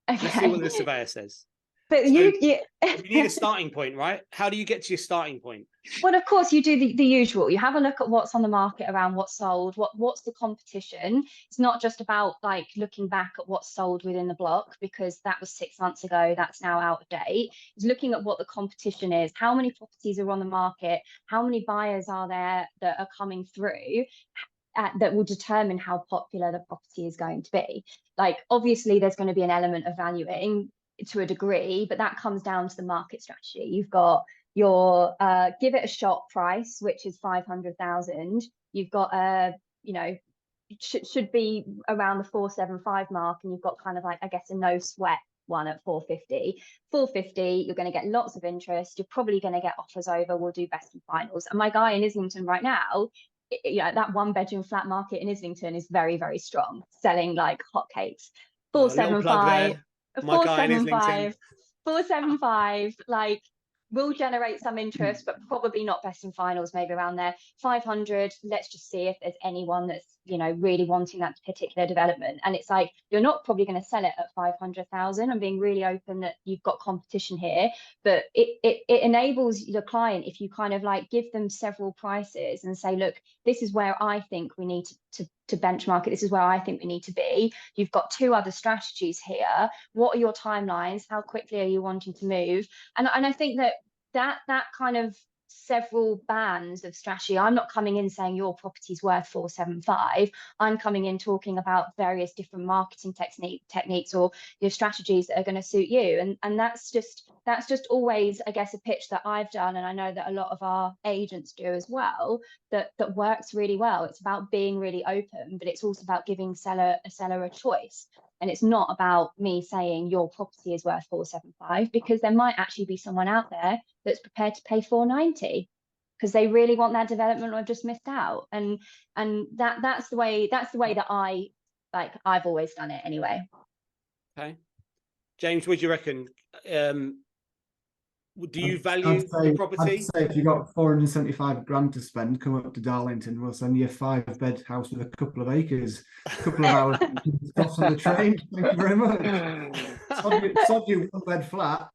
Okay. Let's see what the surveyor says. But So you need a starting point, right? How do you get to your starting point? Well, of course, you do the usual. You have a look at what's on the market around what's sold, what's the competition. It's not just about like looking back at what's sold within the block, because that was 6 months ago, that's now out of date. It's looking at what the competition is, how many properties are on the market, how many buyers are there that are coming through, that will determine how popular the property is going to be. Like, obviously, there's going to be an element of valuing to a degree, but that comes down to the market strategy. You've got your give it a shot price, which is 500,000. You've got a, you know, should be around the 475 mark, and you've got kind of like, I guess, a no sweat one at 450. 450, you're going to get lots of interest. You're probably going to get offers over. We'll do best and finals. And my guy in Islington right now, you know, that 1-bedroom flat market in Islington is very, very strong, selling like hotcakes. 475, 475, 475, like, will generate some interest, but probably not best and finals, maybe around there. 500, let's just see if there's anyone that's, you know, really wanting that particular development. And it's like, you're not probably going to sell it at 500,000. I'm being really open that you've got competition here, but it enables the client, if you kind of like give them several prices and say, look, this is where I think we need to benchmark it. This is where I think we need to be. You've got 2 other strategies here. What are your timelines? How quickly are you wanting to move? And I think that kind of several bands of strategy. I'm not coming in saying your property's worth 475. I'm coming in talking about various different marketing techniques or your strategies that are going to suit you. And that's just always, I guess, a pitch that I've done, and I know that a lot of our agents do as well, that works really well. It's about being really open, but it's also about giving a seller a choice. And it's not about me saying your property is worth 475, because there might actually be someone out there that's prepared to pay 490 because they really want that development or just missed out. And that's the way that I've always done it anyway. Okay. James, what do you reckon? Do you value the property? I'd say if you got 475 grand to spend, come up to Darlington. We'll send you a 5-bed house with a couple of acres, a couple of hours off on the train. Thank you very much. Sod you 1-bed flat.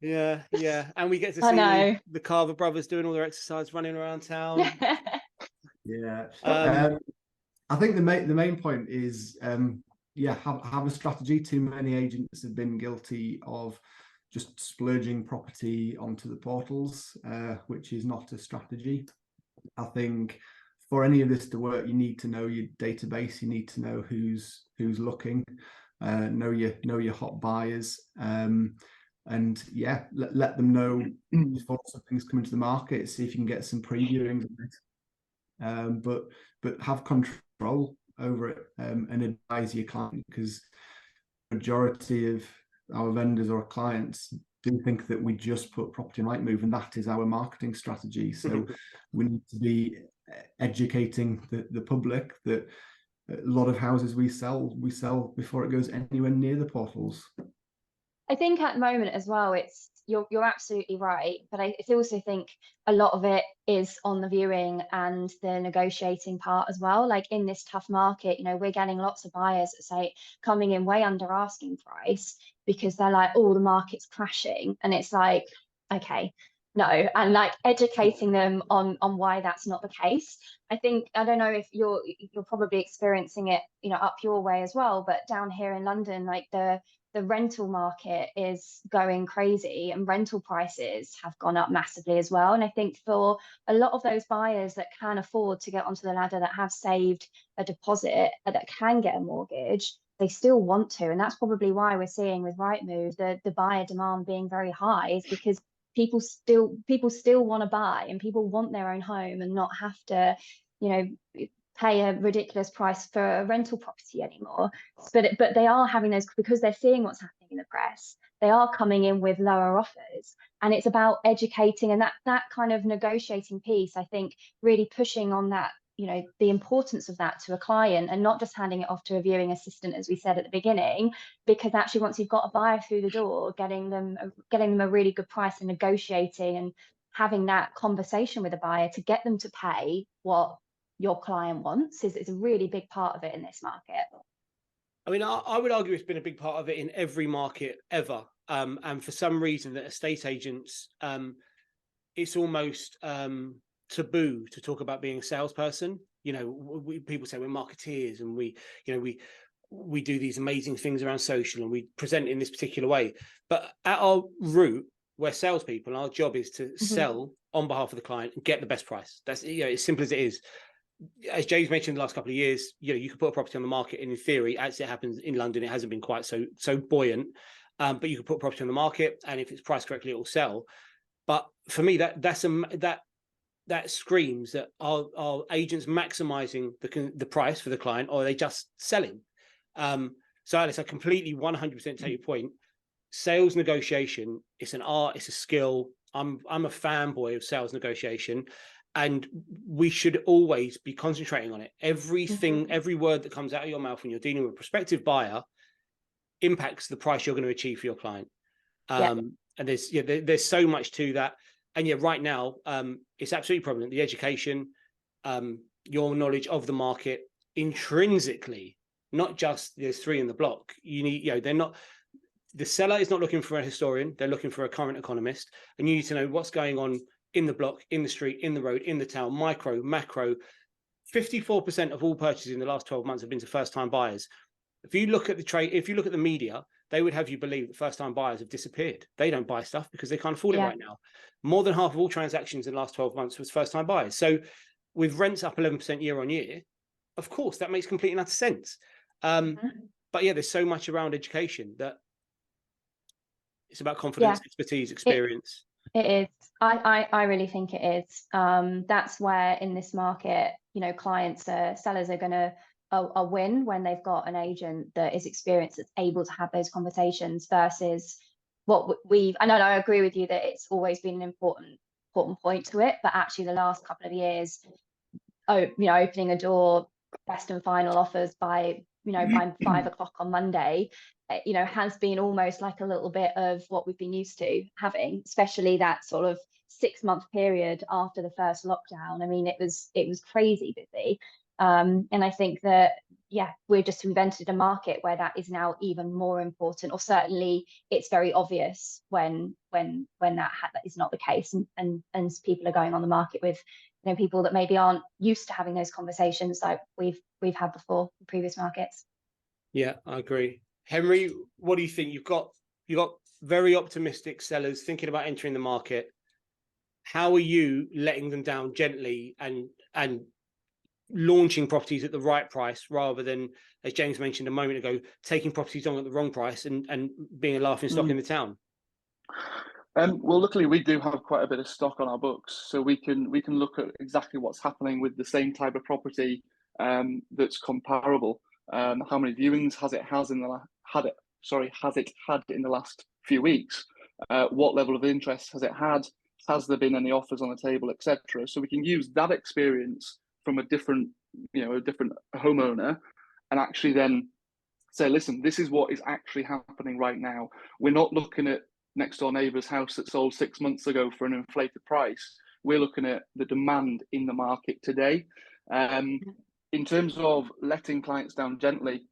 Yeah, and we get to see the Carver brothers doing all their exercise, running around town. Yeah, I think the main point is, have a strategy. Too many agents have been guilty of just splurging property onto the portals, which is not a strategy. I think for any of this to work, you need to know your database. You need to know who's looking, know your hot buyers, and let them know before something's coming to the market. See if you can get some previewing of it, but have control over it, and advise your client, because majority of our vendors or clients do think that we just put property in Rightmove and that is our marketing strategy. So we need to be educating the public that a lot of houses we sell before it goes anywhere near the portals. I think at the moment as well, you're absolutely right, but I also think a lot of it is on the viewing and the negotiating part as well. Like, in this tough market, you know, we're getting lots of buyers that say coming in way under asking price because they're like, oh, the market's crashing, and it's like, okay, No, and like educating them on why that's not the case. I don't know if you're probably experiencing it, up your way as well, but down here in London, like the rental market is going crazy and rental prices have gone up massively as well. And I think for a lot of those buyers that can afford to get onto the ladder, that have saved a deposit, that can get a mortgage, they still want to. And that's probably why we're seeing with Rightmove the buyer demand being very high, is because people still want to buy, and people want their own home and not have to, pay a ridiculous price for a rental property anymore. But they are having those, because they're seeing what's happening in the press. They are coming in with lower offers, and it's about educating, and that kind of negotiating piece, I think, really pushing on that, the importance of that to a client, and not just handing it off to a viewing assistant, as we said at the beginning, because actually once you've got a buyer through the door, getting them a really good price and negotiating and having that conversation with a buyer to get them to pay what your client wants is a really big part of it in this market. I mean, I would argue it's been a big part of it in every market ever. And for some reason that estate agents, it's almost taboo to talk about being a salesperson. People say we're marketeers, and we do these amazing things around social, and we present in this particular way. But at our root, we're salespeople, and our job is to sell on behalf of the client and get the best price. That's as simple as it is. As James mentioned, the last couple of years, you could put a property on the market, and in theory, as it happens in London, it hasn't been quite so buoyant. But you could put a property on the market, and if it's priced correctly, it will sell. But for me, that screams that are agents maximizing the price for the client, or are they just selling? So Alice, I completely 100% take your point. Sales negotiation, it's an art, it's a skill. I'm a fanboy of sales negotiation, and we should always be concentrating on it. Everything, every word that comes out of your mouth when you're dealing with a prospective buyer impacts the price you're going to achieve for your client. And there's so much to that. And right now, it's absolutely prevalent. The education, your knowledge of the market intrinsically, not just there's three in the block. You need, they're not, the seller is not looking for a historian. They're looking for a current economist. And you need to know what's going on in the block, in the street, in the road, in the town, micro, macro. 54% of all purchases in the last 12 months have been to first-time buyers. If you look at the media, they would have you believe that first-time buyers have disappeared. They don't buy stuff because they can't afford it right now. More than half of all transactions in the last 12 months was first-time buyers. So with rents up 11% year on year, of course, that makes complete and utter sense. But there's so much around education that it's about confidence, expertise, experience. It is. I really think it is. That's where in this market, sellers are going to win when they've got an agent that is experienced, that's able to have those conversations, versus what I agree with you that it's always been an important point to it, but actually the last couple of years, opening a door, best and final offers by 5 o'clock on Monday, has been almost like a little bit of what we've been used to having, especially that sort of 6-month period after the first lockdown. I mean, it was crazy busy. And I think that, we've entered a market where that is now even more important, or certainly it's very obvious when that is not the case, and people are going on the market with people that maybe aren't used to having those conversations like we've had before in previous markets. Yeah, I agree. Henry, what do you think? You've got very optimistic sellers thinking about entering the market. How are you letting them down gently and launching properties at the right price, rather than, as James mentioned a moment ago, taking properties on at the wrong price and being a laughing stock in the town? Well, luckily we do have quite a bit of stock on our books, so we can look at exactly what's happening with the same type of property that's comparable. How many viewings has it had in the last few weeks? What level of interest has it had? Has there been any offers on the table, etc.? So we can use that experience from a different homeowner, and actually then say, listen, this is what is actually happening right now. We're not looking at next door neighbour's house that sold 6 months ago for an inflated price. We're looking at the demand in the market today. In terms of letting clients down gently,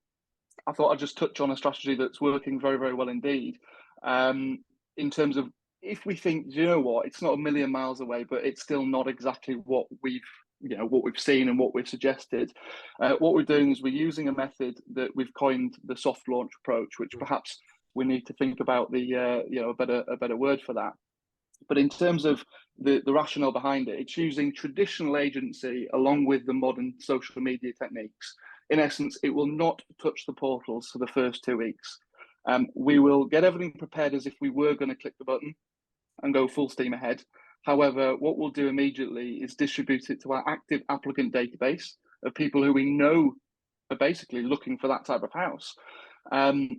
I thought I'd just touch on a strategy that's working very, very well indeed. In terms of if we think, you know what, it's not a million miles away, but it's still not exactly what we've seen and what we've suggested. What we're doing is we're using a method that we've coined the soft launch approach, which perhaps we need to think about a better word for that. But in terms of the rationale behind it, it's using traditional agency along with the modern social media techniques. In essence, it will not touch the portals for the first 2 weeks. We will get everything prepared as if we were going to click the button and go full steam ahead. However, what we'll do immediately is distribute it to our active applicant database of people who we know are basically looking for that type of house.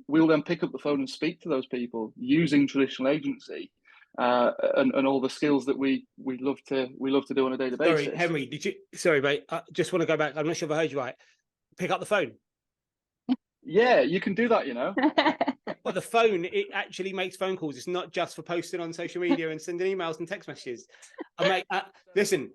We'll then pick up the phone and speak to those people using traditional agency and all the skills that we love to do on a daily basis. Sorry, Henry, sorry, mate. I just want to go back. I'm not sure if I heard you right. Pick up the phone. Yeah, you can do that, you know. But the phone, it actually makes phone calls. It's not just for posting on social media and sending emails and text messages. Listen,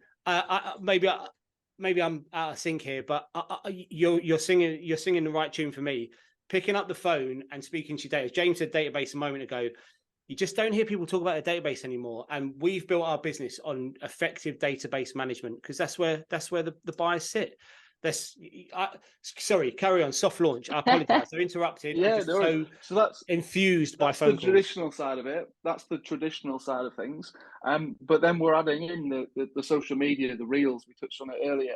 maybe I'm out of sync here, but you're singing the right tune for me. Picking up the phone and speaking to your data. James said database a moment ago. You just don't hear people talk about a database anymore. And we've built our business on effective database management because that's where the buyers sit. Sorry, carry on. Soft launch. I apologize. I interrupted. Yeah, so that's infused by phone calls. That's the traditional side of it. That's the traditional side of things. But then we're adding in the social media, the reels. We touched on it earlier.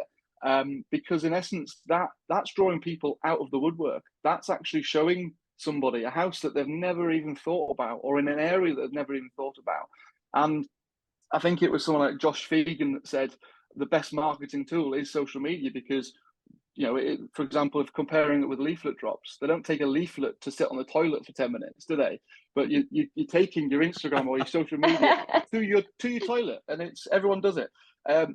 Because in essence, that's drawing people out of the woodwork. That's actually showing somebody a house that they've never even thought about, or in an area that they've never even thought about. And I think it was someone like Josh Fegan that said the best marketing tool is social media because, for example, if comparing it with leaflet drops, they don't take a leaflet to sit on the toilet for 10 minutes, do they? But you're taking your Instagram or your social media to your toilet, and everyone does it. Yeah,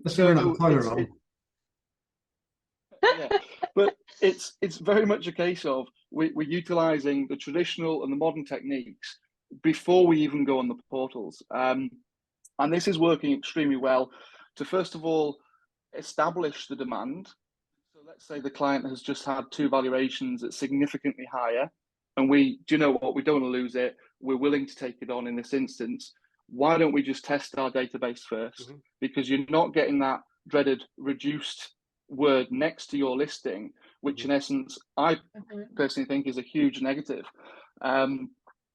but it's very much a case of we're utilizing the traditional and the modern techniques before we even go on the portals. And this is working extremely well to, first of all, establish the demand. So let's say the client has just had 2 valuations that's significantly higher, and we don't want to lose it. We're willing to take it on in this instance. Why don't we just test our database first? Mm-hmm. Because you're not getting that dreaded reduced word next to your listing, which in essence I personally think is a huge negative.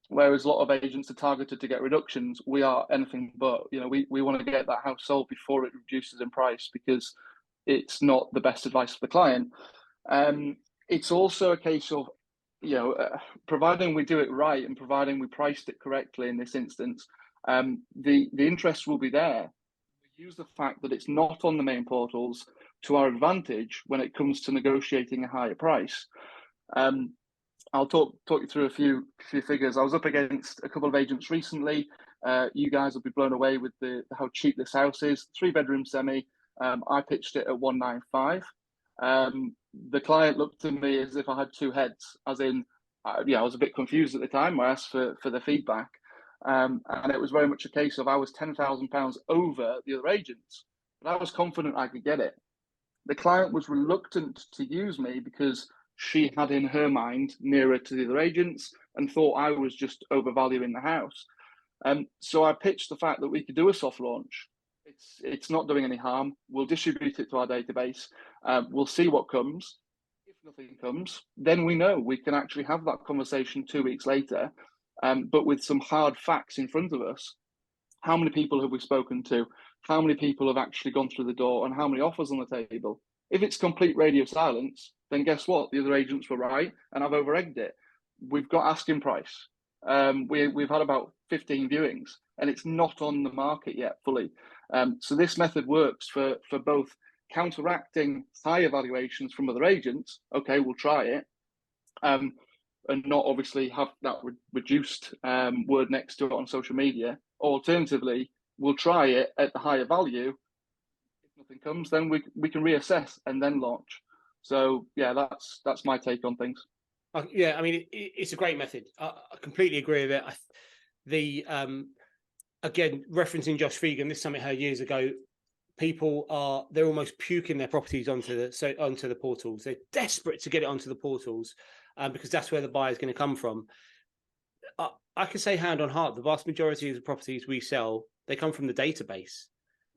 Whereas a lot of agents are targeted to get reductions, we are anything but. We want to get that house sold before it reduces in price because it's not the best advice for the client. It's also a case of providing we do it right and providing we priced it correctly in this instance, the interest will be there. We use the fact that it's not on the main portals to our advantage when it comes to negotiating a higher price. I'll talk you through a few figures. I was up against a couple of agents recently. You guys will be blown away with how cheap this house is. 3-bedroom semi. I pitched it at 195. The client looked at me as if I had 2 heads, as in, I was a bit confused at the time. I asked for the feedback. And it was very much a case of I was £10,000 over the other agents, but I was confident I could get it. The client was reluctant to use me because she had in her mind nearer to the other agents and thought I was just overvaluing the house. So I pitched the fact that we could do a soft launch. It's not doing any harm. We'll distribute it to our database. We'll see what comes. If nothing comes, then we know we can actually have that conversation 2 weeks later, but with some hard facts in front of us. How many people have we spoken to? How many people have actually gone through the door, and how many offers on the table? If it's complete radio silence, then guess what? The other agents were right, and I've over-egged it. We've got asking price. We've had about 15 viewings, and it's not on the market yet fully. So this method works for both counteracting high evaluations from other agents. Okay, we'll try it, and not obviously have that reduced word next to it on social media. Alternatively, we'll try it at the higher value. If nothing comes, then we can reassess and then launch. So yeah, that's my take on things. Yeah, I mean, it's a great method. I completely agree with it. Again, referencing Josh Fegan, this is something I heard years ago. People they're almost puking their properties onto the portals. They're desperate to get it onto the portals because that's where the buyer is going to come from. I can say hand on heart, the vast majority of the properties we sell, they come from the database.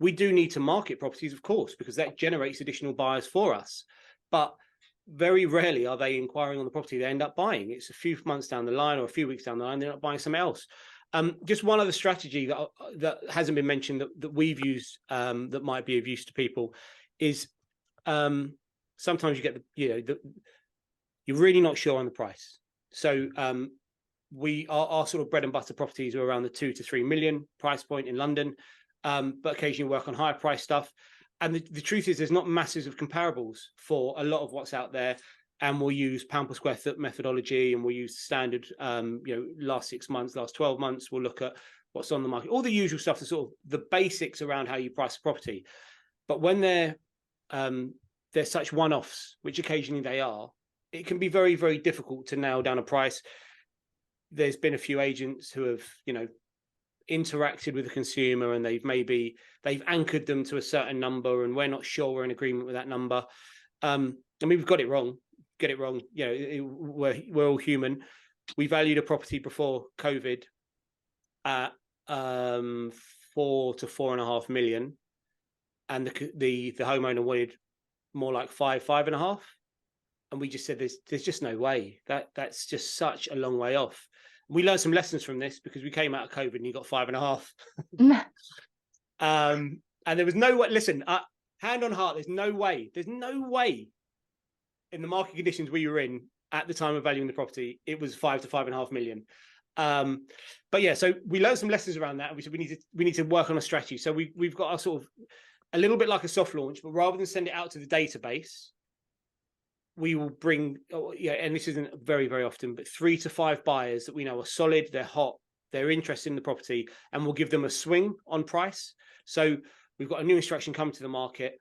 We do need to market properties, of course, because that generates additional buyers for us. But very rarely are they inquiring on the property they end up buying. It's a few months down the line or a few weeks down the line, they're not buying something else. Just one other strategy that hasn't been mentioned that we've used that might be of use to people is sometimes you get you're really not sure on the price. So our sort of bread and butter properties are around the 2 to 3 million price point in London, but occasionally work on higher price stuff. And the truth is there's not masses of comparables for a lot of what's out there. And we'll use pound per square foot methodology, and we'll use standard, last 6 months, last 12 months. We'll look at what's on the market, all the usual stuff, the sort of the basics around how you price a property. But when they're such one-offs, which occasionally they are, it can be very, very difficult to nail down a price. There's been a few agents who have, interacted with the consumer, and they've anchored them to a certain number, and we're not sure we're in agreement with that number. I mean, we've got it wrong. Get it wrong. We're all human. We valued a property before COVID at 4 to 4.5 million, and the homeowner wanted more like 5.5, and we just said there's just no way. That's just such a long way off. We learned some lessons from this because we came out of COVID and you got 5.5. And there was no way. Listen, hand on heart, there's no way in the market conditions we were in at the time of valuing the property, it was 5 to 5.5 million. But yeah, so we learned some lessons around that. We said we need to work on a strategy. So we've got a sort of a little bit like a soft launch, but rather than send it out to the database, we will bring, and this isn't very, very often, but 3 to 5 buyers that we know are solid, they're hot, they're interested in the property, and we'll give them a swing on price. So we've got a new instruction coming to the market.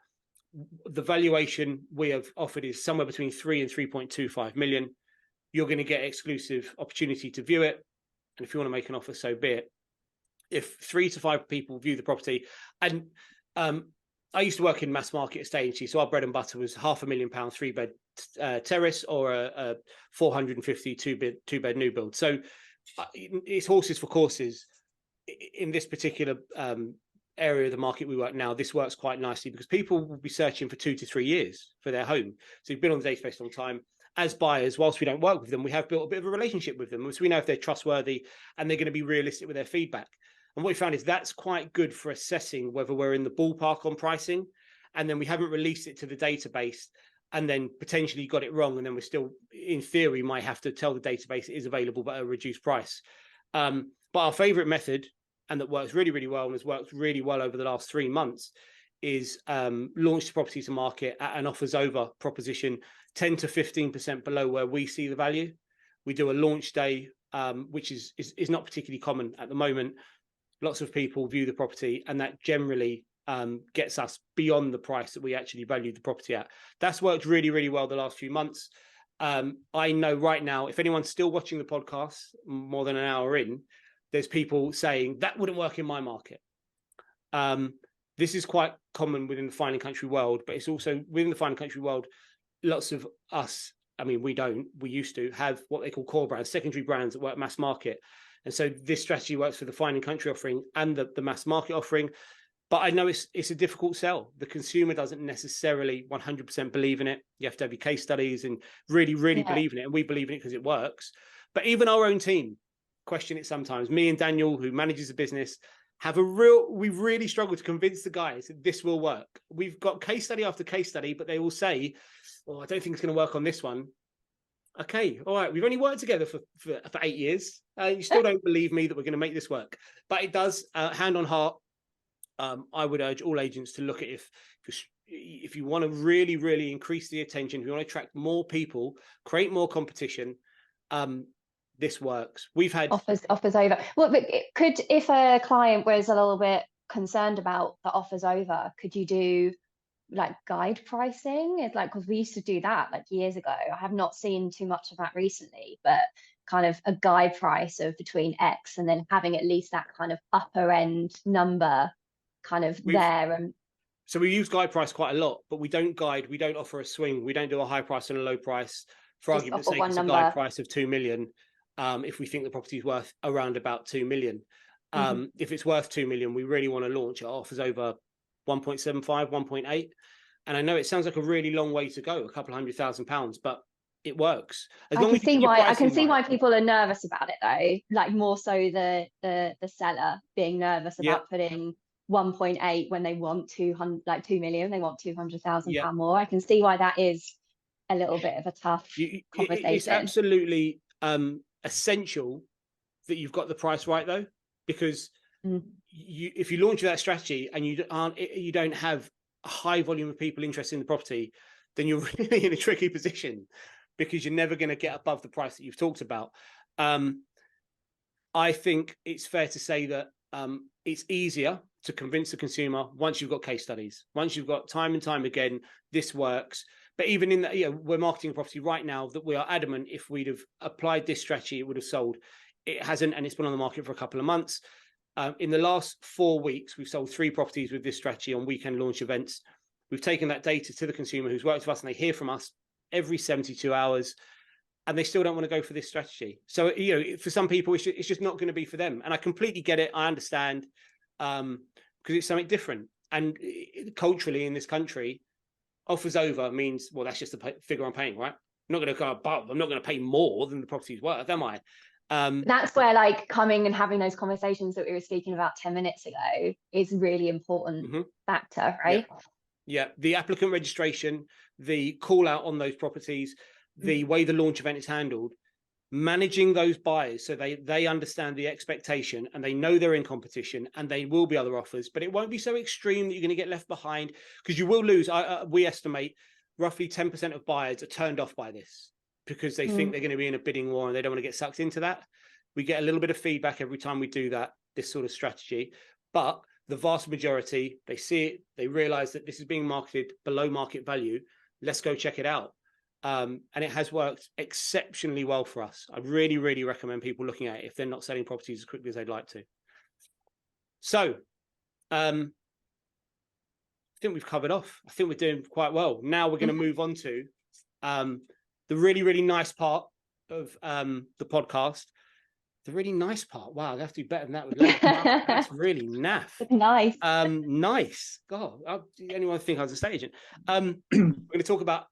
The valuation we have offered is somewhere between 3 and 3.25 million. You're going to get exclusive opportunity to view it. And if you want to make an offer, so be it. If 3 to 5 people view the property, and I used to work in mass market estate agency, so our bread and butter was £500,000 3-bed terrace or a 450 two-bed new build. So it's horses for courses. In this particular area of the market we work now, this works quite nicely because people will be searching for 2 to 3 years for their home. So you've been on the database a long time. As buyers, whilst we don't work with them, we have built a bit of a relationship with them, so we know if they're trustworthy and they're going to be realistic with their feedback. And what we found is that's quite good for assessing whether we're in the ballpark on pricing, and then we haven't released it to the database and then potentially got it wrong, and then we're still, in theory, might have to tell the database it is available but at a reduced price. But our favorite method, and that works really, really well and has worked really well over the last 3 months, is launch the property to market at an offers over proposition 10 to 15% below where we see the value. We do a launch day, which is not particularly common at the moment. Lots of people view the property, and that generally gets us beyond the price that we actually valued the property at. That's worked really, really well the last few months. I know right now, if anyone's still watching the podcast more than an hour in, there's people saying that wouldn't work in my market. This is quite common within the fine and country world, but it's also within the fine and country world, lots of us, I mean, we used to have what they call core brands, secondary brands that work mass market. And so this strategy works for the fine and country offering and the mass market offering. But I know it's a difficult sell. The consumer doesn't necessarily 100% believe in it. You have to have your case studies and really, really believe in it. And we believe in it because it works. But even our own team question it sometimes. Me and Daniel, who manages the business, we really struggle to convince the guys that this will work. We've got case study after case study, but they will say, "Oh, I don't think it's going to work on this one." Okay, all right. We've only worked together for 8 years. You still don't believe me that we're going to make this work, but it does. Hand on heart, I would urge all agents to look at if you want to really, really increase the attention, if you want to attract more people, create more competition. This works. We've had offers over. Well, but if a client was a little bit concerned about the offers over, could you do like guide pricing? It's like, because we used to do that like years ago. I have not seen too much of that recently, but kind of a guide price of between X, and then having at least that kind of upper end number kind of there. And so we use guide price quite a lot, but we don't guide. We don't offer a swing. We don't do a high price and a low price. For argument's sake, it's a guide price of 2 million. if we think the property is worth around about 2 million. Mm-hmm. If it's worth 2 million, we really want to launch it. Offers over 1.75, 1.8. And I know it sounds like a really long way to go, a couple £100,000, but it works. As long as you keep your I can pricing see why right. people are nervous about it though. Like more so the seller being nervous about putting 1.8 when they want 200, like 2 million, they want £200,000 more. I can see why that is a little bit of a tough conversation. It's absolutely essential that you've got the price right though, because if you launch that strategy and you don't have a high volume of people interested in the property, then you're really in a tricky position, because you're never going to get above the price that you've talked about. I think it's fair to say that it's easier to convince the consumer once you've got case studies, once you've got time and time again, this works. But even in that, we're marketing a property right now that we are adamant if we'd have applied this strategy, it would have sold. It hasn't, and it's been on the market for a couple of months. In the last 4 weeks, we've sold 3 properties with this strategy on weekend launch events. We've taken that data to the consumer who's worked with us, and they hear from us every 72 hours, and they still don't want to go for this strategy. So, for some people, it's just not going to be for them. And I completely get it. I understand, because it's something different. And culturally in this country, offers over means, well, that's just the figure I'm paying, right? I'm not going to go above. I'm not going to pay more than the property's worth, am I? That's where like coming and having those conversations that we were speaking about 10 minutes ago is really important factor, right? Yeah, the applicant registration, the call out on those properties, the way the launch event is handled, managing those buyers so they understand the expectation and they know they're in competition and they will be other offers, but it won't be so extreme that you're going to get left behind, because you will lose. We estimate roughly 10% of buyers are turned off by this because they think they're going to be in a bidding war and they don't want to get sucked into that. We get a little bit of feedback every time we do that, this sort of strategy, but the vast majority, they see it, they realize that this is being marketed below market value. Let's go check it out. And it has worked exceptionally well for us. I really, really recommend people looking at it if they're not selling properties as quickly as they'd like to. So I think we've covered off. I think we're doing quite well. Now we're going to move on to the really, really nice part of the podcast. The really nice part. Wow, they have to do better than that with late. That's really naff. Nice. Nice. God, anyone think I was a estate agent? We're going to talk about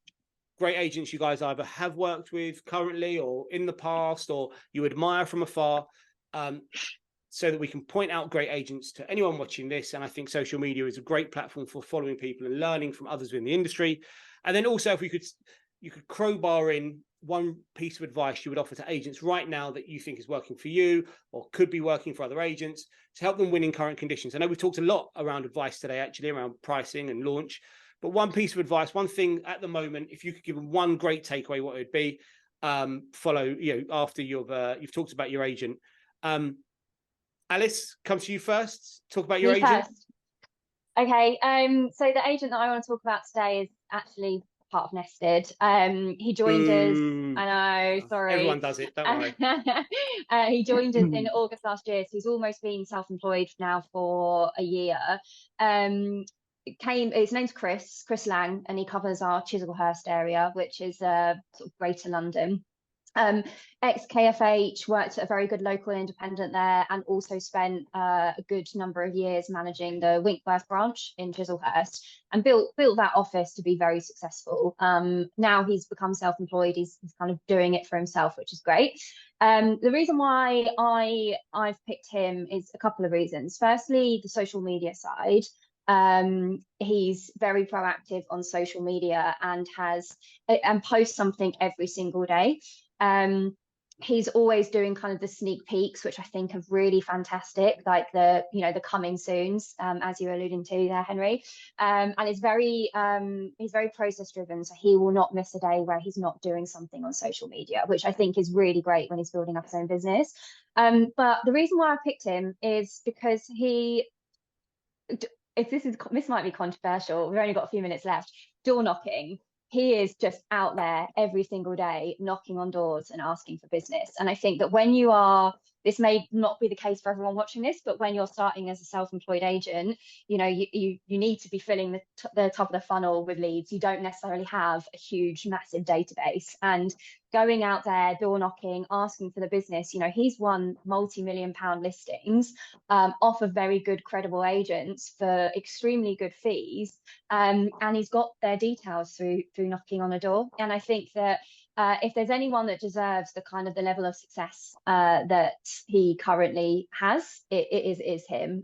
great agents you guys either have worked with currently or in the past, or you admire from afar, so that we can point out great agents to anyone watching this. And I think social media is a great platform for following people and learning from others in the industry. And then also, if you could crowbar in one piece of advice you would offer to agents right now that you think is working for you or could be working for other agents to help them win in current conditions. I know we've talked a lot around advice today, actually, around pricing and launch, but one piece of advice, one thing at the moment, if you could give them one great takeaway, what it would be, follow, after you've talked about your agent. Alice, come to you first. Talk about your agent. First. Okay. So the agent that I want to talk about today is actually part of Nested. He joined us. I know, sorry. Everyone does it, don't worry. He joined us in August last year, so he's almost been self-employed now for a year. His name's Chris Lang, and he covers our Chislehurst area, which is sort of Greater London. Ex-KFH, worked at a very good local independent there, and also spent a good number of years managing the Winkworth branch in Chislehurst, and built that office to be very successful. Now he's become self-employed, he's kind of doing it for himself, which is great. The reason why I've picked him is a couple of reasons. Firstly, the social media side. He's very proactive on social media and posts something every single day. He's always doing kind of the sneak peeks, which I think are really fantastic, like the coming soons, as you were alluding to there, Henry. And he's very process driven, so he will not miss a day where he's not doing something on social media, which I think is really great when he's building up his own business. But the reason why I picked him is because this might be controversial, we've only got a few minutes left. Door knocking. He is just out there every single day knocking on doors and asking for business. And I think that when you are this may not be the case for everyone watching this, but when you're starting as a self-employed agent, you know, you need to be filling the top of the funnel with leads. You don't necessarily have a huge, massive database. And going out there, door knocking, asking for the business, you know, he's won multi-million-pound listings off of very good, credible agents for extremely good fees. And he's got their details through knocking on a door. And I think that if there's anyone that deserves the level of success that he currently has, it is him,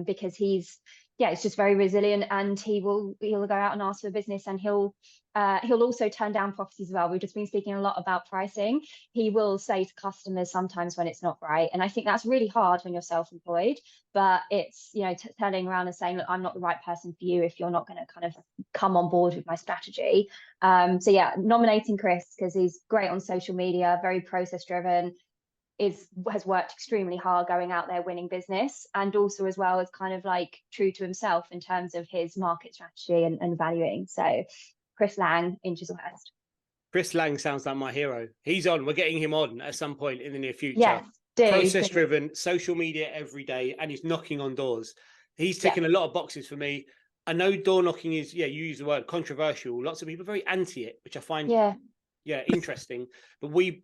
because he's just very resilient, and he'll go out and ask for business, and he'll also turn down properties as well. We've just been speaking a lot about pricing. He will say to customers sometimes when it's not right, and I think that's really hard when you're self-employed. But it's, you know, turning around and saying, look, I'm not the right person for you if you're not going to kind of come on board with my strategy. So yeah, nominating Chris because he's great on social media, very process driven, has worked extremely hard going out there winning business, and also as well as kind of like true to himself in terms of his market strategy and valuing. So Chris Lang in Chislehurst. Chris Lang sounds like my hero. He's on. We're getting him on at some point in the near future. Yes, process driven, social media every day, and he's knocking on doors. He's ticking a lot of boxes for me. I know door knocking is, you use the word controversial. Lots of people are very anti it, which I find interesting. But we,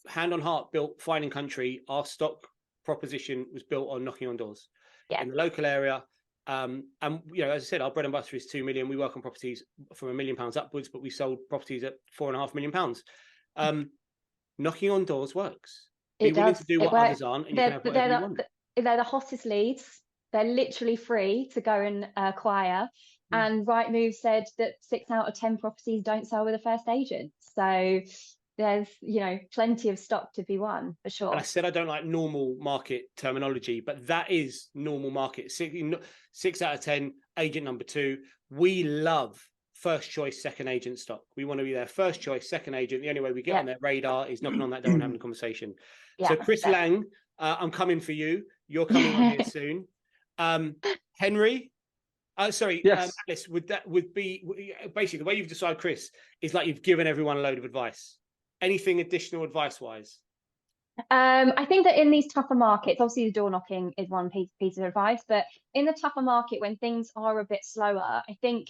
hand on heart, built Fine & Country. Our stock proposition was built on knocking on doors in the local area. And, you know, as I said, our bread and butter is 2 million. We work on properties from £1 million upwards, but we sold properties at £4.5 million. Knocking on doors works. Be willing to do what others aren't, and you can have whatever you want. They're the hottest leads. They're literally free to go and acquire. And Rightmove said that 6 out of 10 properties don't sell with a first agent. So there's, you know, plenty of stock to be won for sure. And I said I don't like normal market terminology, but that is normal market. 6 out of 10, agent number 2. We love first choice, second agent stock. We want to be their first choice, second agent. The only way we get on their radar is knocking on that door and having a conversation. So Chris Lang, I'm coming for you. You're coming on here soon. Henry, Alice, would be basically the way you've described Chris is like you've given everyone a load of advice. Anything additional advice wise? I think that in these tougher markets, obviously the door knocking is one piece of advice, but in the tougher market when things are a bit slower, I think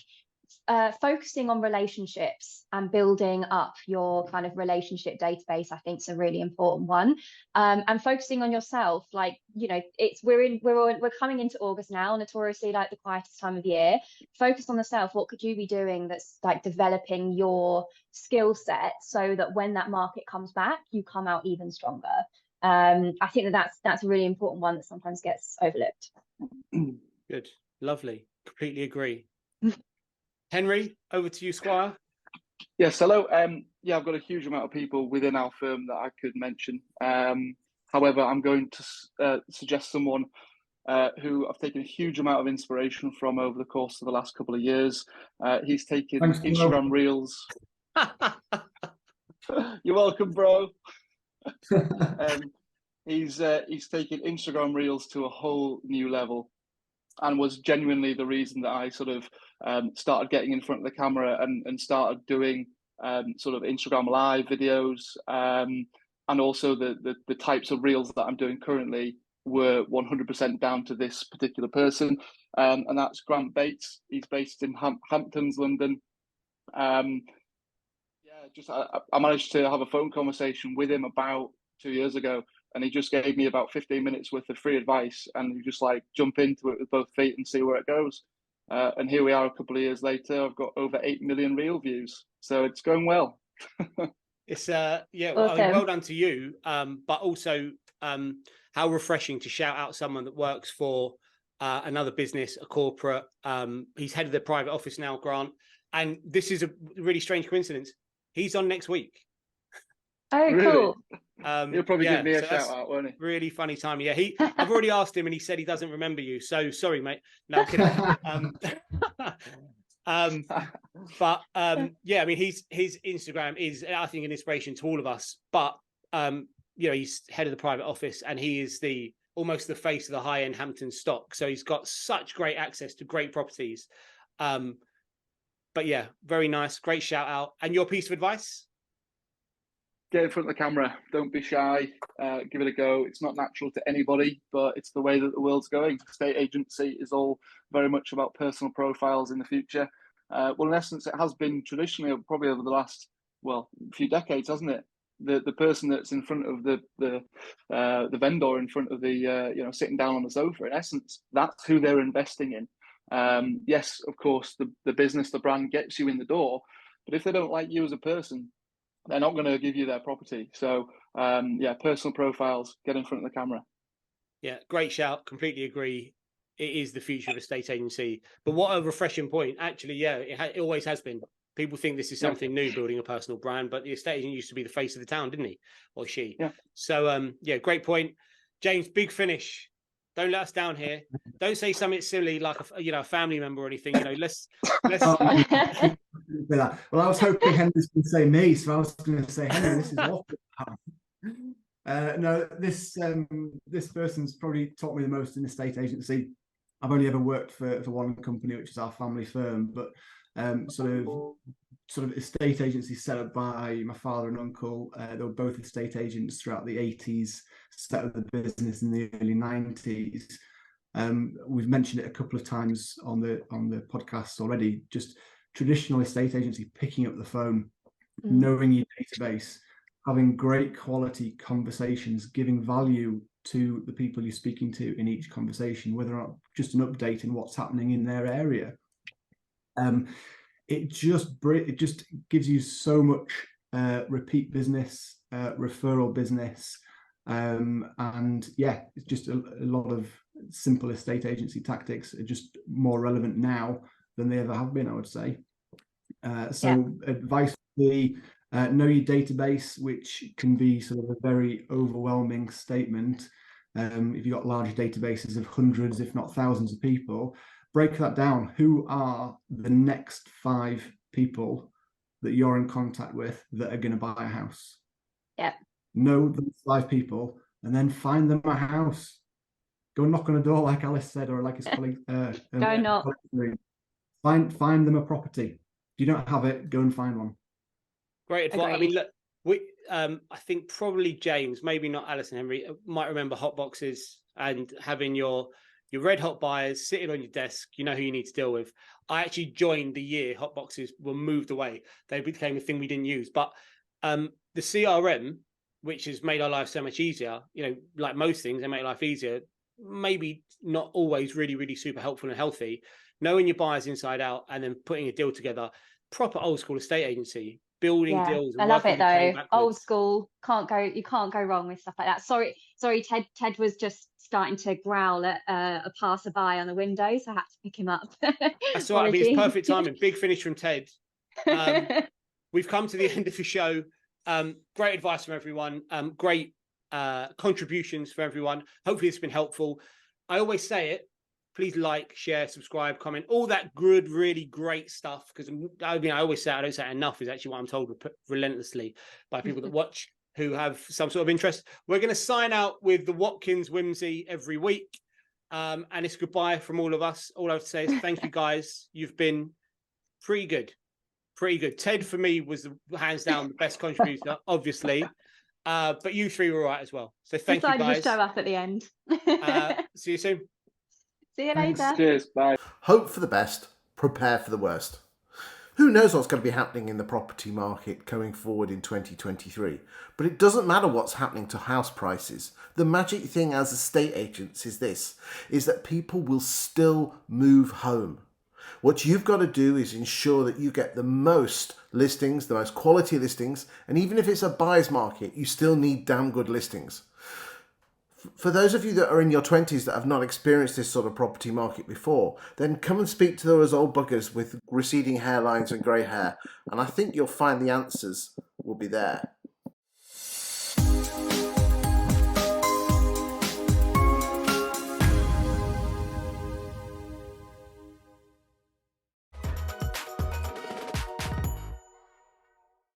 focusing on relationships and building up your kind of relationship database, I think is a really important one. And focusing on yourself, like, you know, we're coming into August now, notoriously like the quietest time of year. Focus on the self. What could you be doing that's like developing your skill set so that when that market comes back, you come out even stronger? I think that's a really important one that sometimes gets overlooked. Good, lovely, completely agree. Henry, over to you, Squire. Yes, hello. Yeah, I've got a huge amount of people within our firm that I could mention. However, I'm going to suggest someone who I've taken a huge amount of inspiration from over the course of the last couple of years. He's taken Instagram Reels. You're welcome, bro. He's taken Instagram Reels to a whole new level, and was genuinely the reason that I sort of started getting in front of the camera and started doing sort of Instagram live videos, and also the types of reels that I'm doing currently were 100% down to this particular person, and that's Grant Bates. He's based in Hamptons, London. I managed to have a phone conversation with him about 2 years ago, and he just gave me about 15 minutes worth of free advice, and you just like jump into it with both feet and see where it goes. And here we are a couple of years later. I've got over 8 million reel views, so it's going well. It's awesome. well done to you, but also how refreshing to shout out someone that works for another business, a corporate. He's head of the private office now, Grant, and this is a really strange coincidence. He's on next week. Oh, really? Cool. He'll probably give me a shout out, won't he? Really funny time. Yeah, I've already asked him, and he said he doesn't remember you. So sorry, mate. No, I'm kidding. Yeah, I mean, his Instagram is, I think, an inspiration to all of us. But you know, he's head of the private office, and he is almost the face of the high-end Hampton stock. So he's got such great access to great properties. But yeah, very nice, great shout out. And your piece of advice? get in front of the camera. Don't be shy. Give it a go. It's not natural to anybody, but it's the way that the world's going. Estate agency is all very much about personal profiles in the future. Well, in essence, it has been traditionally, probably over the last, few decades, hasn't it? The person that's in front of the vendor, in front of the sitting down on the sofa, in essence, that's who they're investing in. Yes, of course, the business, the brand gets you in the door, but if they don't like you as a person, they're not going to give you their property. So personal profiles, get in front of the camera. Yeah, great shout. Completely agree. It is the future of estate agency. But what a refreshing point. Actually, yeah, it always has been. People think this is something new, building a personal brand, but the estate agent used to be the face of the town, didn't he? Or she? Yeah. So, great point. James, big finish. Don't let us down here. Don't say something silly like a family member or anything. Let's. Well, I was hoping Henry's going to say me, so I was going to say, Henry, this is awful. No, this person's probably taught me the most in estate agency. I've only ever worked for one company, which is our family firm, but sort of estate agency set up by my father and uncle. They were both estate agents throughout the 80s, set up the business in the early 90s. We've mentioned it a couple of times on the podcast already. Just traditional estate agency, picking up the phone, knowing your database, having great quality conversations, giving value to the people you're speaking to in each conversation, whether or not just an update in what's happening in their area. It just gives you so much repeat business, referral business, and it's just a lot of simple estate agency tactics are just more relevant now than they ever have been, I would say. Advice would be know your database, which can be sort of a very overwhelming statement. If you've got large databases of hundreds, if not thousands of people, break that down. Who are the next 5 people that you're in contact with that are going to buy a house? Yeah. Know those 5 people and then find them a house. Go knock on a door, like Alice said, or like his colleague. Go knock. Find them a property. If you don't have it, go and find one. Great advice. I mean, look, I think probably James, maybe not Alice and Henry, might remember hot boxes and having your red hot buyers sitting on your desk. You know who you need to deal with. I actually joined the year hot boxes were moved away. They became a thing we didn't use. But the CRM, which has made our life so much easier, like most things, they make life easier. Maybe not always really, really super helpful and healthy. Knowing your buyers inside out and then putting a deal together. Proper old school estate agency. Building deals. I love it though. Old school. You can't go wrong with stuff like that. Sorry, Ted was just starting to growl at a passerby on the window, so I had to pick him up. That's all right. I mean, it's perfect timing. Big finish from Ted. We've come to the end of the show. Great advice from everyone. Great contributions for everyone. Hopefully it's been helpful. I always say it. Please like, share, subscribe, comment, all that good, really great stuff. Because I always say, I don't say it enough, is actually what I'm told relentlessly by people that watch who have some sort of interest. We're going to sign out with the Watkins Whimsy every week. And it's goodbye from all of us. All I have to say is thank you, guys. You've been pretty good. Pretty good. Ted, for me, was hands down the best contributor, obviously. But you 3 were all right as well. So thank you, guys. To show up at the end. See you soon. See you later. Cheers. Bye. Hope for the best, prepare for the worst. Who knows what's going to be happening in the property market going forward in 2023? But it doesn't matter what's happening to house prices. The magic thing as estate agents is that people will still move home. What you've got to do is ensure that you get the most listings, the most quality listings, and even if it's a buyer's market, you still need damn good listings. For those of you that are in your 20s that have not experienced this sort of property market before, then come and speak to those old buggers with receding hairlines and grey hair, and I think you'll find the answers will be there.